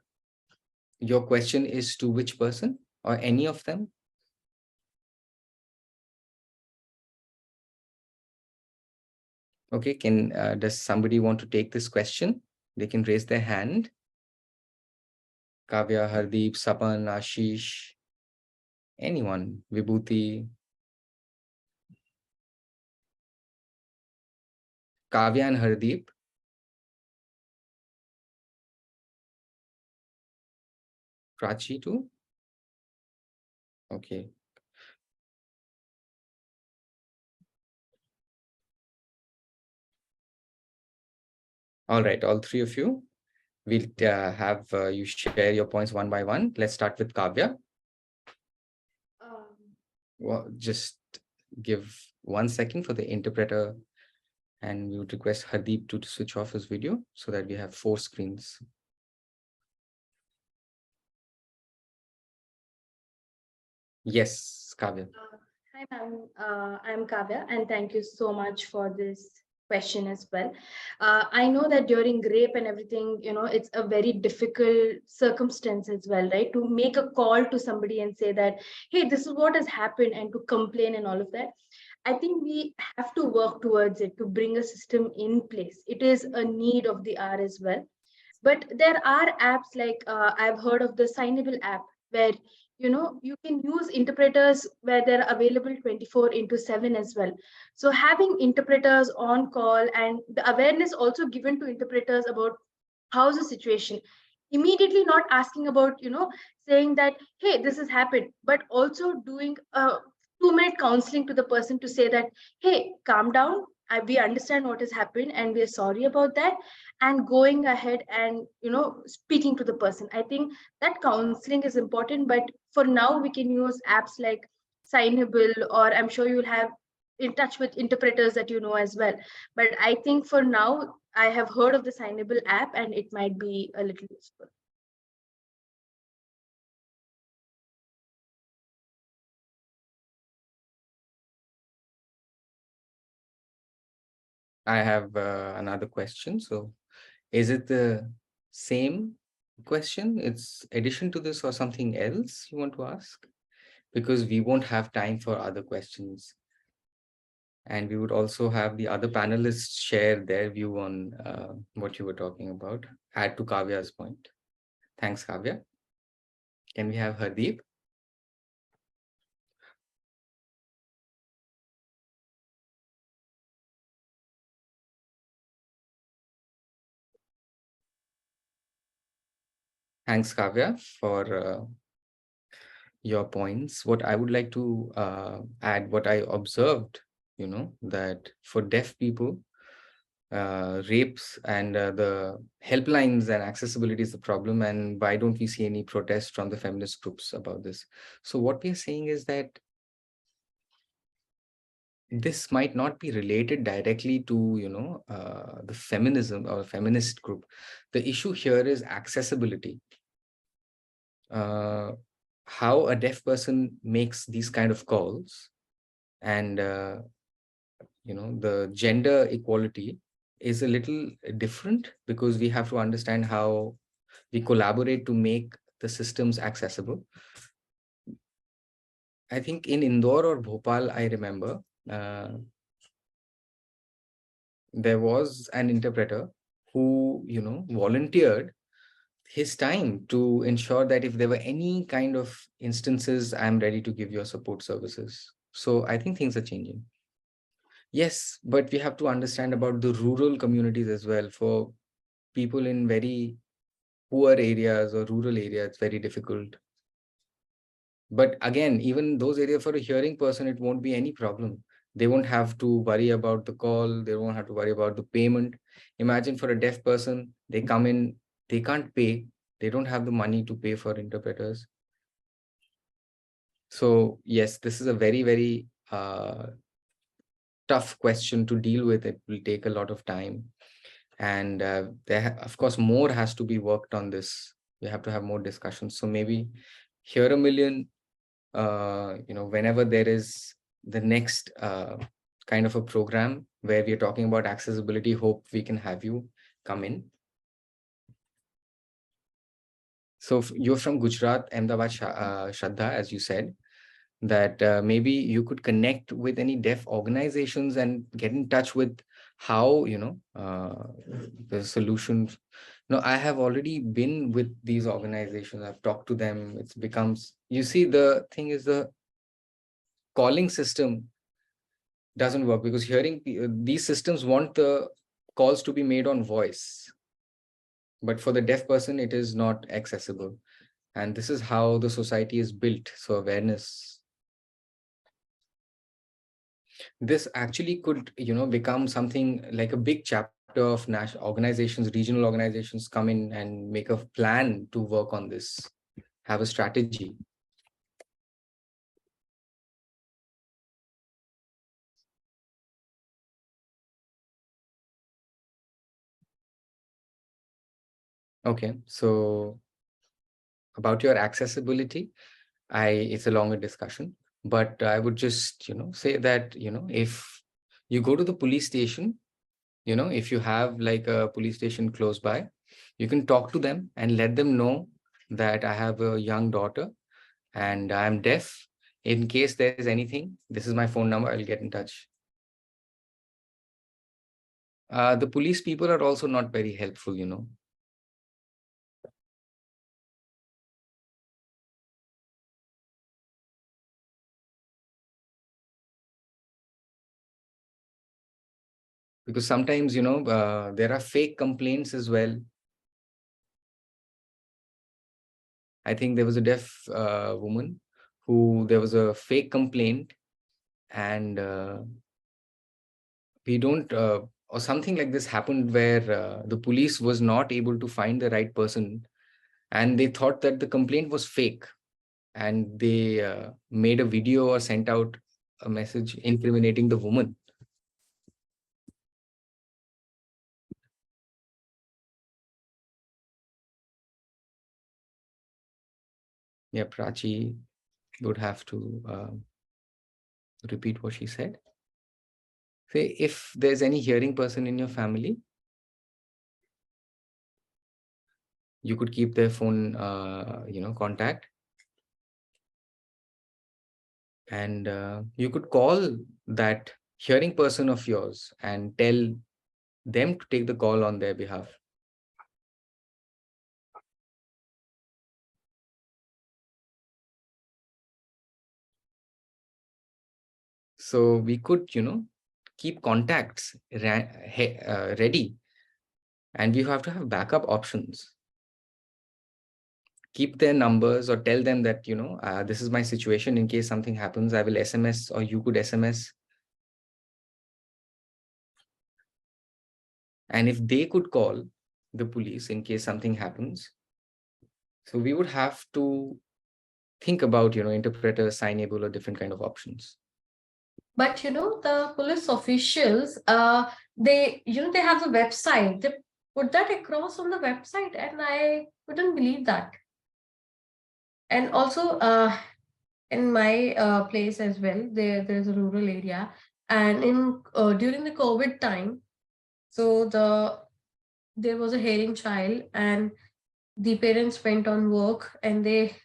Your question is to which person or any of them? Okay, does somebody want to take this question? They can raise their hand. Kavya, Hardeep, Sapan, Ashish, anyone, Vibhuti. Kavya and Hardeep. Prachi too? Okay. All right, all three of you. We'll have you share your points one by one. Let's start with Kavya. Well, just give 1 second for the interpreter, and we would request Hardeep to switch off his video so that we have 4 screens. Yes, Kavya. Hi, ma'am. I'm Kavya, and thank you so much for this question as well. I know that during rape and everything, it's a very difficult circumstance as well, right? To make a call to somebody and say that, hey, this is what has happened, and to complain and all of that. I think we have to work towards it to bring a system in place. It is a need of the hour as well. But there are apps like I've heard of the Signable app where you can use interpreters where they're available 24/7 as well. So having interpreters on call and the awareness also given to interpreters about how's the situation, immediately not asking about saying that, hey, this has happened, but also doing a 2-minute counseling to the person to say that, hey, calm down, we understand what has happened and we are sorry about that, and going ahead and speaking to the person. I think that counseling is important, but for now we can use apps like Signable, or I'm sure you'll have in touch with interpreters that as well. But I think for now I have heard of the Signable app and it might be a little useful. I have another question. So is it the same question? It's addition to this or something else you want to ask? Because we won't have time for other questions. And we would also have the other panelists share their view on what you were talking about, add to Kavya's point. Thanks, Kavya. Can we have Hardeep? Thanks, Kavya, for your points. What I would like to add, what I observed, that for deaf people, rapes and the helplines and accessibility is the problem, and why don't we see any protest from the feminist groups about this? So what we are saying is that this might not be related directly to the feminism or feminist group. The issue here is accessibility. How a deaf person makes these kind of calls, and the gender equality is a little different, because we have to understand how we collaborate to make the systems accessible. I think in Indore or Bhopal, I remember there was an interpreter who volunteered his time to ensure that if there were any kind of instances, I'm ready to give your support services. So I think things are changing. Yes, but we have to understand about the rural communities as well. For people in very poor areas or rural areas, it's very difficult. But again, even those areas, for a hearing person, it won't be any problem. They won't have to worry about the call. They won't have to worry about the payment. Imagine for a deaf person, they come in, they can't pay. They don't have the money to pay for interpreters. So yes, this is a very, very tough question to deal with. It will take a lot of time. And of course, more has to be worked on this. We have to have more discussions. So maybe Hear a Million, whenever there is the next kind of a program where we are talking about accessibility, hope we can have you come in. So you're from Gujarat, Ahmedabad, Shraddha, as you said, that maybe you could connect with any deaf organizations and get in touch with how, the solutions. I have already been with these organizations. I've talked to them. It becomes, you see, the thing is the calling system doesn't work, because these systems want the calls to be made on voice. But for the deaf person, it is not accessible. And this is how the society is built. So awareness. This actually could, become something like a big chapter of national organizations, regional organizations come in and make a plan to work on this, have a strategy. Okay, so about your accessibility, it's a longer discussion, but I would just, say that, if you go to the police station, if you have like a police station close by, you can talk to them and let them know that I have a young daughter and I'm deaf. In case there's anything, this is my phone number, I'll get in touch. The police people are also not very helpful, because sometimes, there are fake complaints as well. I think there was a deaf woman who there was a fake complaint, and we don't, or something like this happened where the police was not able to find the right person, and they thought that the complaint was fake, and they made a video or sent out a message incriminating the woman. Yeah, Prachi would have to repeat what she said. Say, if there's any hearing person in your family, you could keep their phone, contact, and you could call that hearing person of yours and tell them to take the call on their behalf. So we could, keep contacts ready, and we have to have backup options. Keep their numbers or tell them that, this is my situation. In case something happens, I will SMS, or you could SMS. And if they could call the police in case something happens, so we would have to think about, interpreter, signable, or different kind of options. But the police officials, they they have a website. They put that across on the website, and I couldn't believe that. And also, in my place as well, there's a rural area, and in during the COVID time, so there was a hearing child, and the parents went on work, and they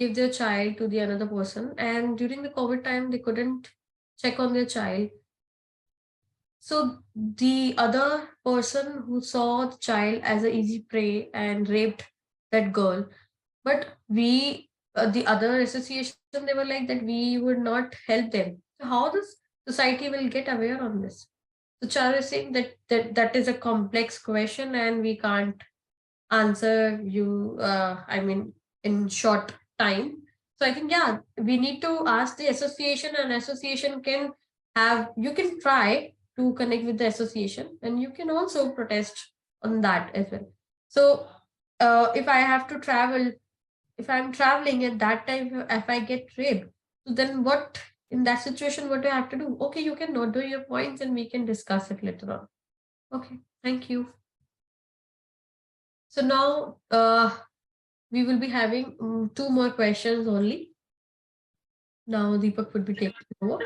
give their child to the another person, and during the COVID time they couldn't check on their child. So the other person who saw the child as an easy prey and raped that girl. But we, the other association, they were like that we would not help them. So how this society will get aware on this? So Char is saying that is a complex question and we can't answer you, in short time. So I think, yeah, we need to ask the association, and association can have, you can try to connect with the association, and you can also protest on that as well. So if I have to travel, if I'm traveling at that time, if I get raped, so then what, in that situation, what do I have to do? Okay, you can note down your points and we can discuss it later on. Okay, thank you. So now we will be having 2 more questions only. Now Deepak would be taking over.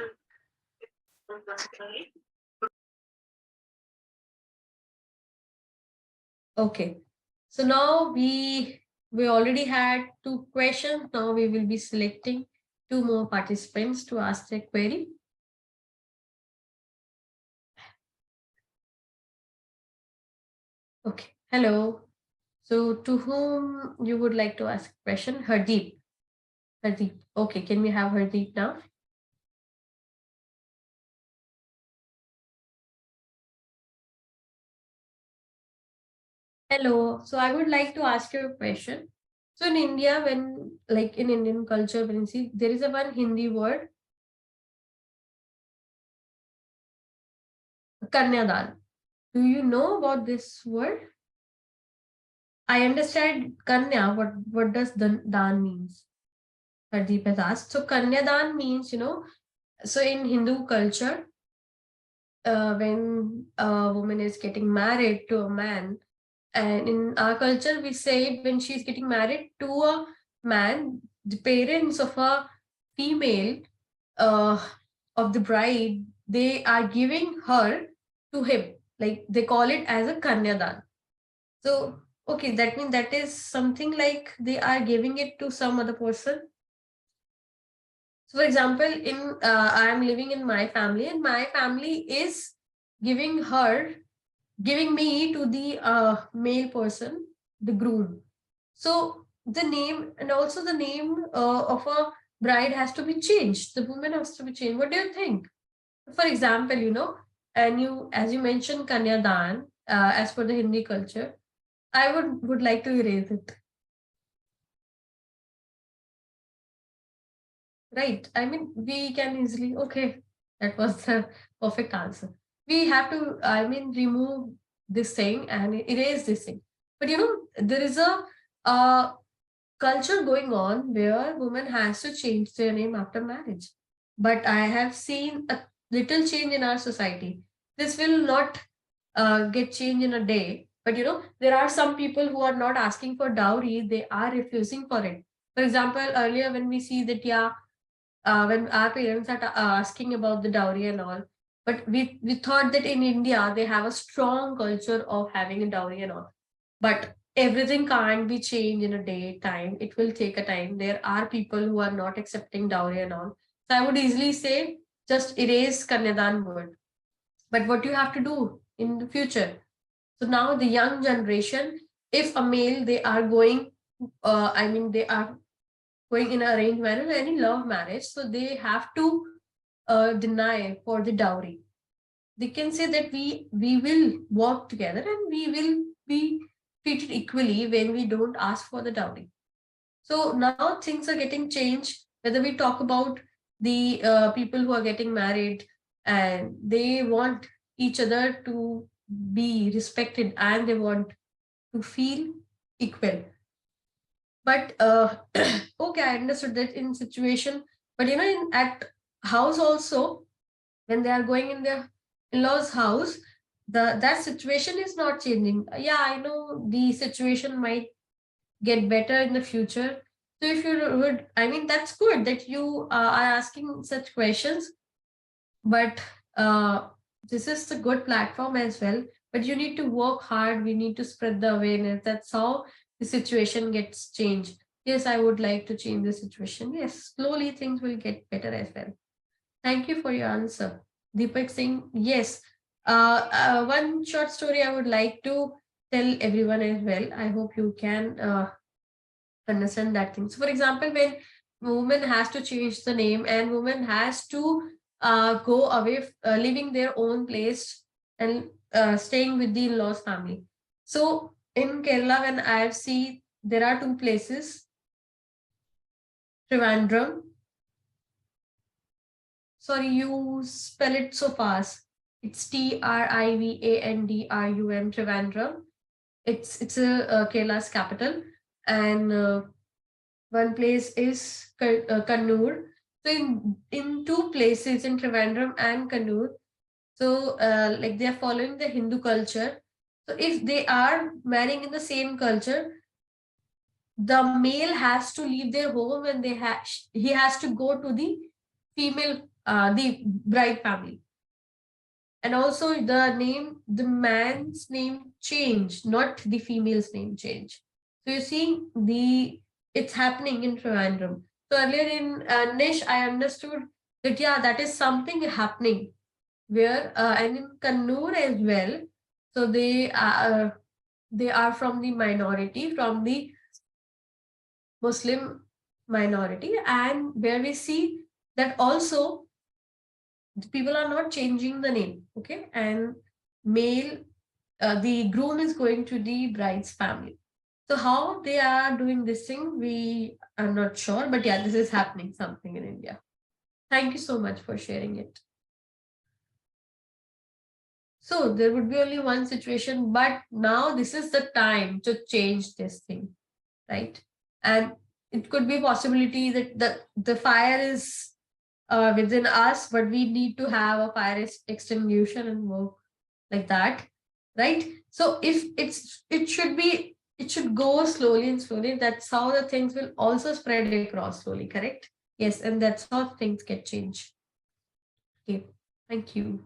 Okay. So now we already had 2 questions. Now we will be selecting 2 more participants to ask their query. Okay. Hello. So to whom you would like to ask a question? Hardeep. Hardeep. Okay. Can we have Hardeep now? Hello. So I would like to ask you a question. So in India, when, like in Indian culture, when you see, there is a one Hindi word, Kanyadan. Do you know about this word? I understand Kanya. What does the Dan means? Hardeep has asked. So Kanyadan means, so in Hindu culture, when a woman is getting married to a man, and in our culture, we say when she's getting married to a man, the parents of a female, of the bride, they are giving her to him. Like they call it as a kanyadan. So, okay, that means that is something like they are giving it to some other person. So, for example, I am living in my family, and my family is giving me to the male person, the groom. So the name and also the name of a bride has to be changed. The woman has to be changed. What do you think? For example, and as you mentioned, Kanyadan, as per the Hindi culture, I would like to erase it. Right. I mean, we can easily, okay, that was the perfect answer. We have to, remove this thing and erase this thing. But there is a culture going on where woman has to change their name after marriage. But I have seen a little change in our society. This will not get changed in a day. But there are some people who are not asking for dowry, they are refusing for it. For example, earlier when we see that, when our parents are asking about the dowry and all, but we thought that in India they have a strong culture of having a dowry and all. But everything can't be changed in a day time. It will take a time. There are people who are not accepting dowry and all. So I would easily say just erase Kanyadan word. But what you have to do in the future? So now the young generation, if a male, they are going, they are going in arranged marriage or any love marriage, so they have to deny for the dowry. They can say that we will work together and we will be treated equally when we don't ask for the dowry. So now things are getting changed. Whether we talk about the people who are getting married and they want each other to be respected and they want to feel equal. But okay, I understood that in situation. But at house also, when they are going in their in-laws' house, that situation is not changing. Yeah, I know the situation might get better in the future. So if you would, that's good that you are asking such questions. But this is a good platform as well. But you need to work hard. We need to spread the awareness. That's how the situation gets changed. Yes, I would like to change the situation. Yes, slowly things will get better as well. Thank you for your answer. Deepak saying yes. One short story I would like to tell everyone as well. I hope you can understand that thing. So, for example, when woman has to change the name and woman has to go away, leaving their own place and staying with the in-laws family. So, in Kerala, when I see there are two places, Trivandrum. Sorry, you spell it so fast. It's Trivandrum, Trivandrum. It's a Kerala's capital, and one place is Kannur. So in two places, in Trivandrum and Kannur, so like they are following the Hindu culture. So if they are marrying in the same culture, the male has to leave their home and he has to go to the female, the bride family. And also the man's name change, not the female's name change. So you see it's happening in Trivandrum. So earlier in Nish, I understood that, yeah, that is something happening where, and in Kannur as well. So they are from the minority, from the Muslim minority, and where we see that also the people are not changing the name, okay? And male, the groom is going to the bride's family. So how they are doing this thing, we are not sure, but yeah, this is happening something in India. Thank you so much for sharing it. So there would be only one situation, but now this is the time to change this thing, right? And it could be a possibility that the fire is within us, but we need to have a fire extinguisher and work like that, right? So if it should go slowly and slowly. That's how the things will also spread across slowly, correct? Yes, and that's how things get changed. Okay, thank you.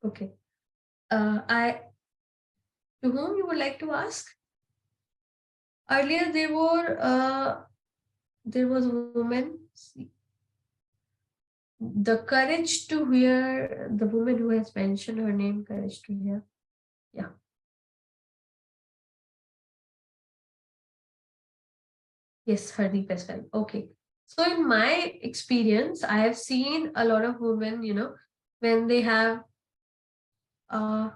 Okay. To whom you would like to ask? Earlier there was a woman. The courage to hear, the woman who has mentioned her name, courage to hear. Yeah. Yes, Hardeep as well. Okay. So in my experience, I have seen a lot of women, when they have a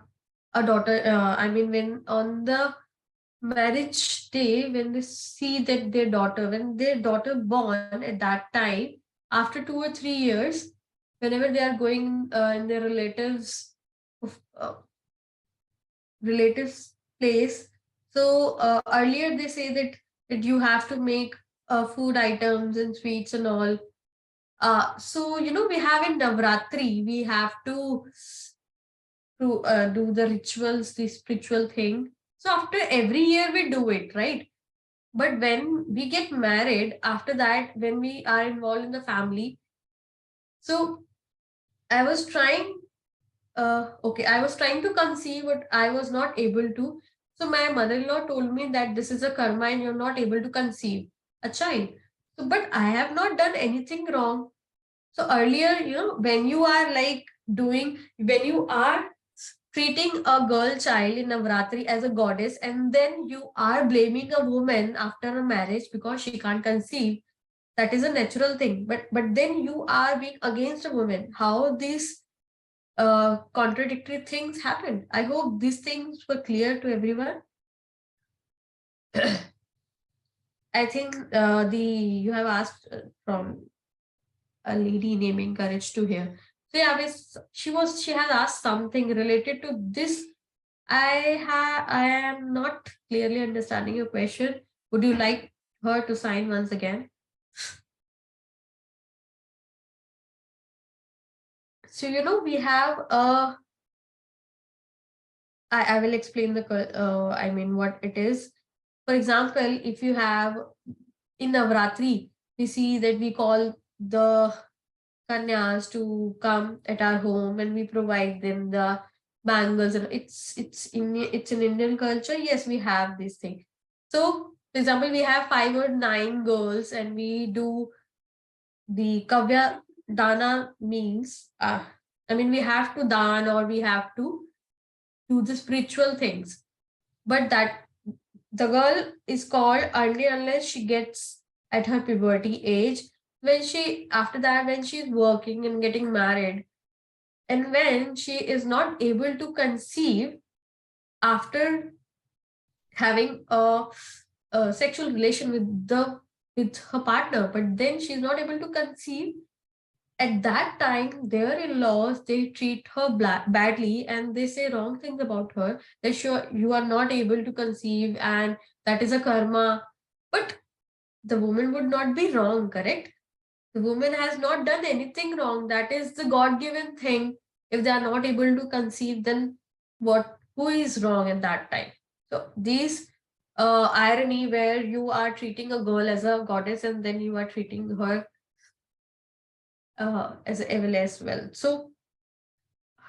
daughter, when on the marriage day, when they see that when their daughter born at that time, after 2 or 3 years, whenever they are going in their relatives place. So earlier they say that you have to make food items and sweets and all. So we have in Navratri, we have to do the rituals, the spiritual thing. So after every year we do it, right? But when we get married, after that, when we are involved in the family, so I was trying I was trying to conceive, but I was not able to. So my mother-in-law told me that this is a karma and you're not able to conceive a child. So, but I have not done anything wrong. So earlier, when you are when you are treating a girl child in Navratri as a goddess, and then you are blaming a woman after a marriage because she can't conceive, that is a natural thing. But then you are being against a woman. How these contradictory things happened? I hope these things were clear to everyone. I think you have asked from a lady naming Courage to Hear. So yeah, she has asked something related to this. I am not clearly understanding your question. Would you like her to sign once again? So we have I will explain what it is. For example, if you have in Navratri, we see that we call the Kanyas to come at our home and we provide them the bangles, and it's in Indian culture. Yes, we have this thing. So, for example, we have 5 or 9 girls and we do the Kavya Dana means we have to dan or we have to do the spiritual things. But that the girl is called only unless she gets at her puberty age, when she's working and getting married, and when she is not able to conceive after having a sexual relation with her partner, but then she's not able to conceive. At that time, their in-laws, they treat her badly and they say wrong things about her. They show you are not able to conceive and that is a karma. But the woman would not be wrong, correct? The woman has not done anything wrong. That is the God-given thing. If they are not able to conceive, then who is wrong at that time? So these irony where you are treating a girl as a goddess and then you are treating her as evil as well. So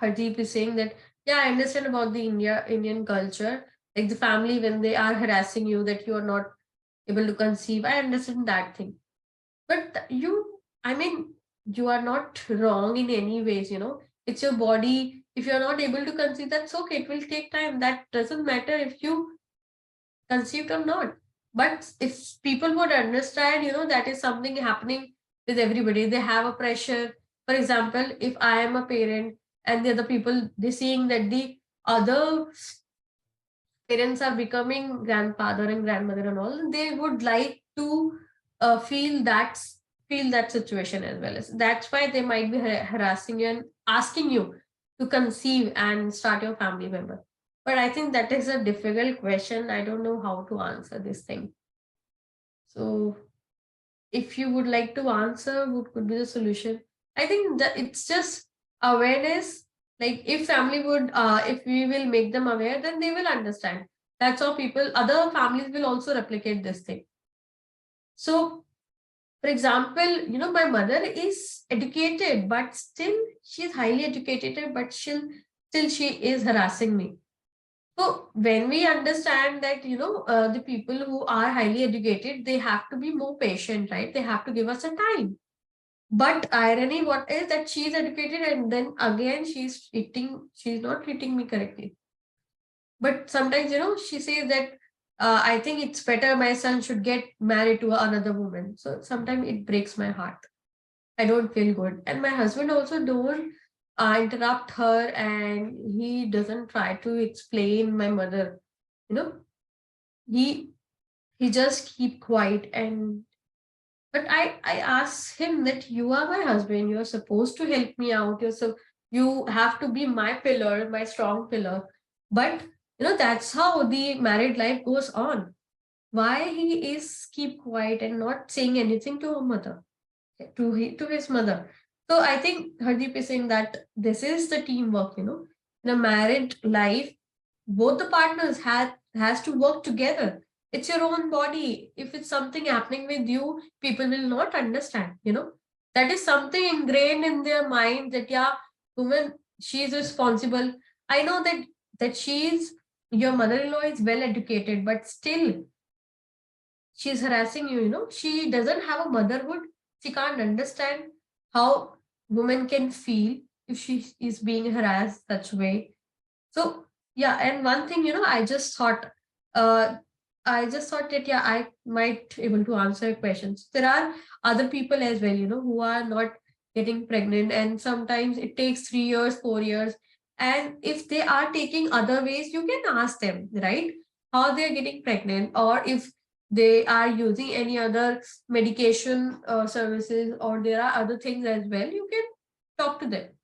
Hardeep is saying that, yeah, I understand about the Indian culture, like the family when they are harassing you that you are not able to conceive. I understand that thing. But you are not wrong in any ways, it's your body. If you're not able to conceive, that's okay. It will take time. That doesn't matter if you conceived or not. But if people would understand, that is something happening with everybody. They have a pressure. For example, if I am a parent and the other people, they're seeing that the other parents are becoming grandfather and grandmother and all, they would like to feel that feel that situation as well. That's why they might be harassing you and asking you to conceive and start your family member. But I think that is a difficult question. I don't know how to answer this thing. So if you would like to answer, what could be the solution? I think that it's just awareness. Like if family would, if we will make them aware, then they will understand. That's how other families will also replicate this thing. So, for example, my mother is educated, but still she's highly educated, but still she is harassing me. So when we understand that, the people who are highly educated, they have to be more patient, right? They have to give us a time. But irony, what is that she's educated and then again she's not treating me correctly. But sometimes, she says that I think it's better my son should get married to another woman. So sometimes it breaks my heart. I don't feel good. And my husband also don't interrupt her, and he doesn't try to explain my mother. He just keep quiet. And but I ask him that you are my husband. You're supposed to help me out. You have to be my pillar, my strong pillar. But that's how the married life goes on. Why he is keep quiet and not saying anything to her mother, to his mother. So I think Hardeep is saying that this is the teamwork. In a married life, both the partners has to work together. It's your own body. If it's something happening with you, people will not understand. That is something ingrained in their mind that woman, she is responsible. I know that your mother-in-law is well educated, but still she's harassing you. She doesn't have a motherhood. She can't understand how women can feel if she is being harassed such way. So yeah, and one thing, I just thought that I might able to answer questions. There are other people as well, who are not getting pregnant, and sometimes it takes 3 years, 4 years. And if they are taking other ways, you can ask them, right? How they're getting pregnant, or if they are using any other medication services, or there are other things as well, you can talk to them.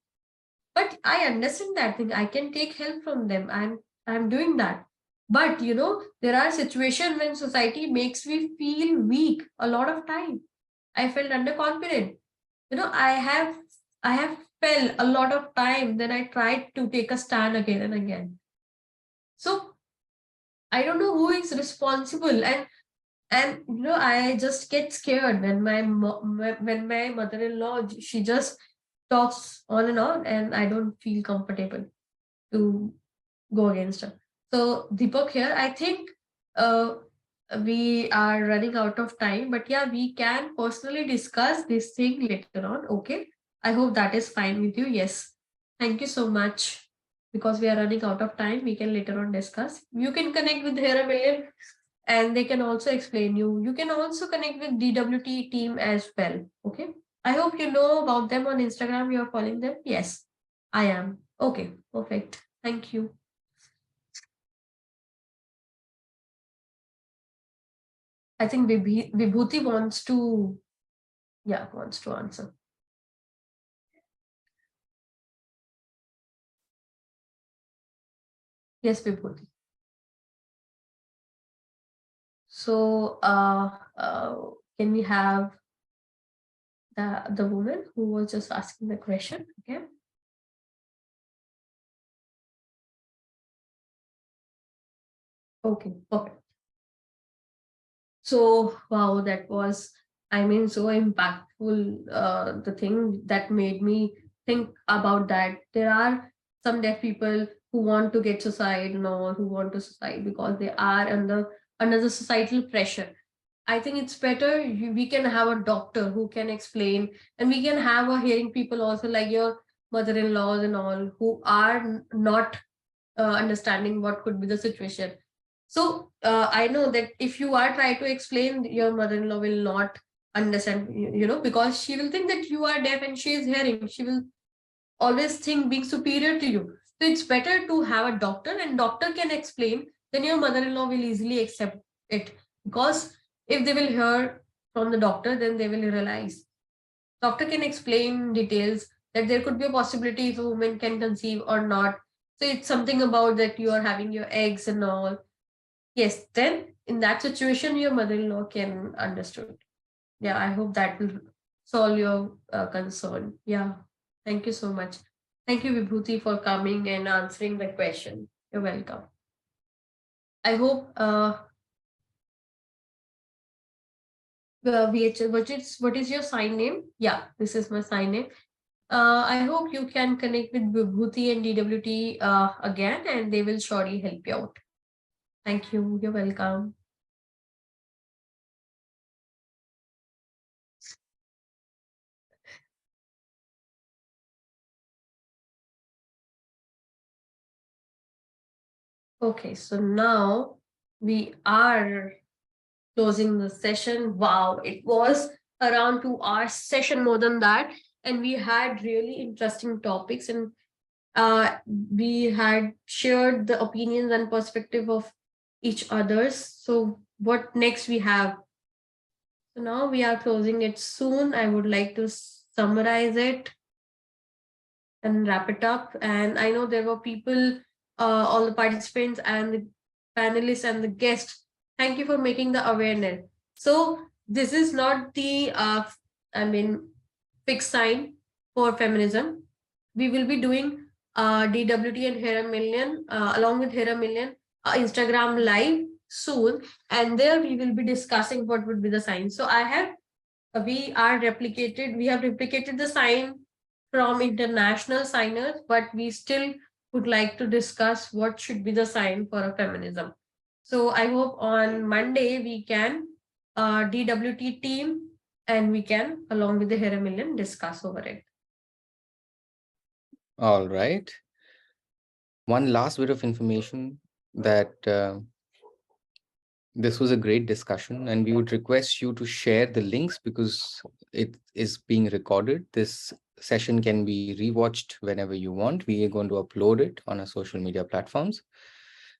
But I understand that thing. I can take help from them. I'm doing that. But there are situations when society makes me feel weak a lot of time. I felt underconfident. I have felt a lot of time. Then I tried to take a stand again and again. So I don't know who is responsible, and I just get scared when my mother-in-law, she just talks on, and I don't feel comfortable to go against her. So Deepak here, I think we are running out of time, but yeah, we can personally discuss this thing later on. Okay, I hope that is fine with you. Yes, thank you so much. Because we are running out of time, we can later on discuss. You can connect with Here a Million, and they can also explain you. You can also connect with DWT team as well. Okay, I hope you know about them on Instagram. You are following them. Yes, I am. Okay, perfect. Thank you. I think Vibhuti wants to answer. Yes, Vibhuti. So can we have the woman who was just asking the question again? Okay, perfect. So wow, that was, so impactful. The thing that made me think about that. There are some deaf people who want to get suicide, who want to suicide because they are under the societal pressure. I think it's better we can have a doctor who can explain, and we can have a hearing people also, like your mother-in-laws and all, who are not understanding what could be the situation. So I know that if you are trying to explain, your mother-in-law will not understand, because she will think that you are deaf and she is hearing. She will always think being superior to you. So it's better to have a doctor, and doctor can explain, then your mother-in-law will easily accept it. Because if they will hear from the doctor, then they will realize doctor can explain details that there could be a possibility if a woman can conceive or not. So it's something about that you are having your eggs and all. Yes, then in that situation, your mother-in-law can understood. Yeah, I hope that will solve your concern. Yeah, thank you so much. Thank you, Vibhuti, for coming and answering the question. You're welcome. I hope what is your sign name? Yeah, this is my sign name. I hope you can connect with Vibhuti and DWT again, and they will surely help you out. Thank you. You're welcome. Okay, so now we are closing the session. Wow, it was around 2 hours session, more than that. And we had really interesting topics, and we had shared the opinions and perspective of each others. So what next we have? So now we are closing it soon. I would like to summarize it and wrap it up. And I know there were people, all the participants and the panelists and the guests. Thank you for making the awareness. So this is not the, fixed sign for feminism. We will be doing DWT and Hera Million, along with Hera Million, Instagram live soon. And there we will be discussing what would be the sign. So we have replicated the sign from international signers, but we still would like to discuss what should be the sign for a feminism. So I hope on Monday we can, DWT team, and we can, along with the Hera Million, discuss over it. All right. One last bit of information that this was a great discussion, and we would request you to share the links because it is being recorded. This session can be rewatched whenever you want. We are going to upload it on our social media platforms.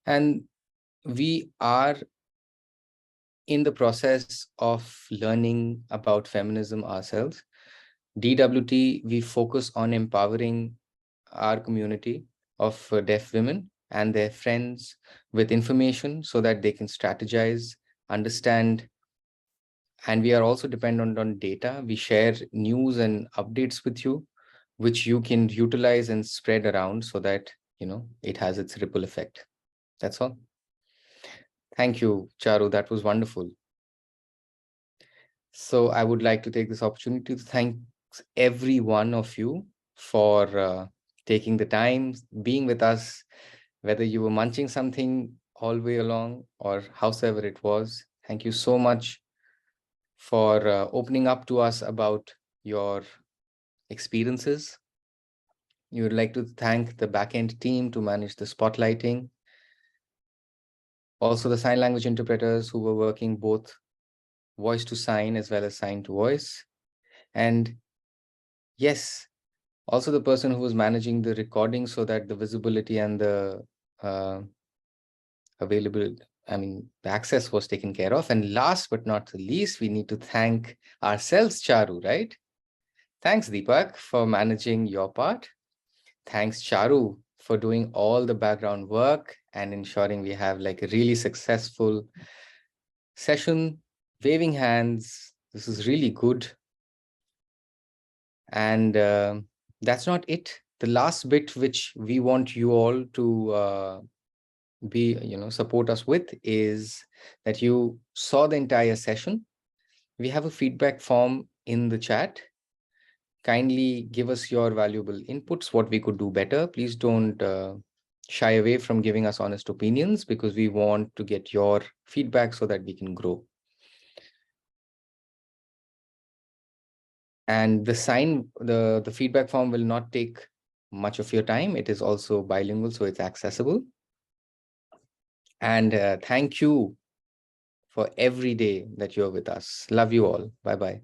And we are in the process of learning about feminism ourselves. DWT, we focus on empowering our community of deaf women and their friends with information so that they can strategize, understand, and we are also dependent on data. We share news and updates with you, which you can utilize and spread around so that, it has its ripple effect. That's all. Thank you, Charu. That was wonderful. So I would like to take this opportunity to thank every one of you for taking the time, being with us, whether you were munching something all the way along or howsoever it was. Thank you so much for opening up to us about your experiences. You would like to thank the backend team to manage the spotlighting. Also the sign language interpreters who were working both voice to sign as well as sign to voice. And yes, also the person who was managing the recording so that the visibility and the the access was taken care of. And last but not the least, we need to thank ourselves, Charu, right? Thanks, Deepak, for managing your part. Thanks, Charu, for doing all the background work and ensuring we have like a really successful session, waving hands. This is really good. And that's not it. The last bit which we want you all to support us with is that you saw the entire session. We have a feedback form in the chat. Kindly give us your valuable inputs, what we could do better. Please don't shy away from giving us honest opinions because we want to get your feedback so that we can grow. And the feedback form will not take much of your time. It is also bilingual, so it's accessible. And thank you for every day that you're with us. Love you all. Bye-bye.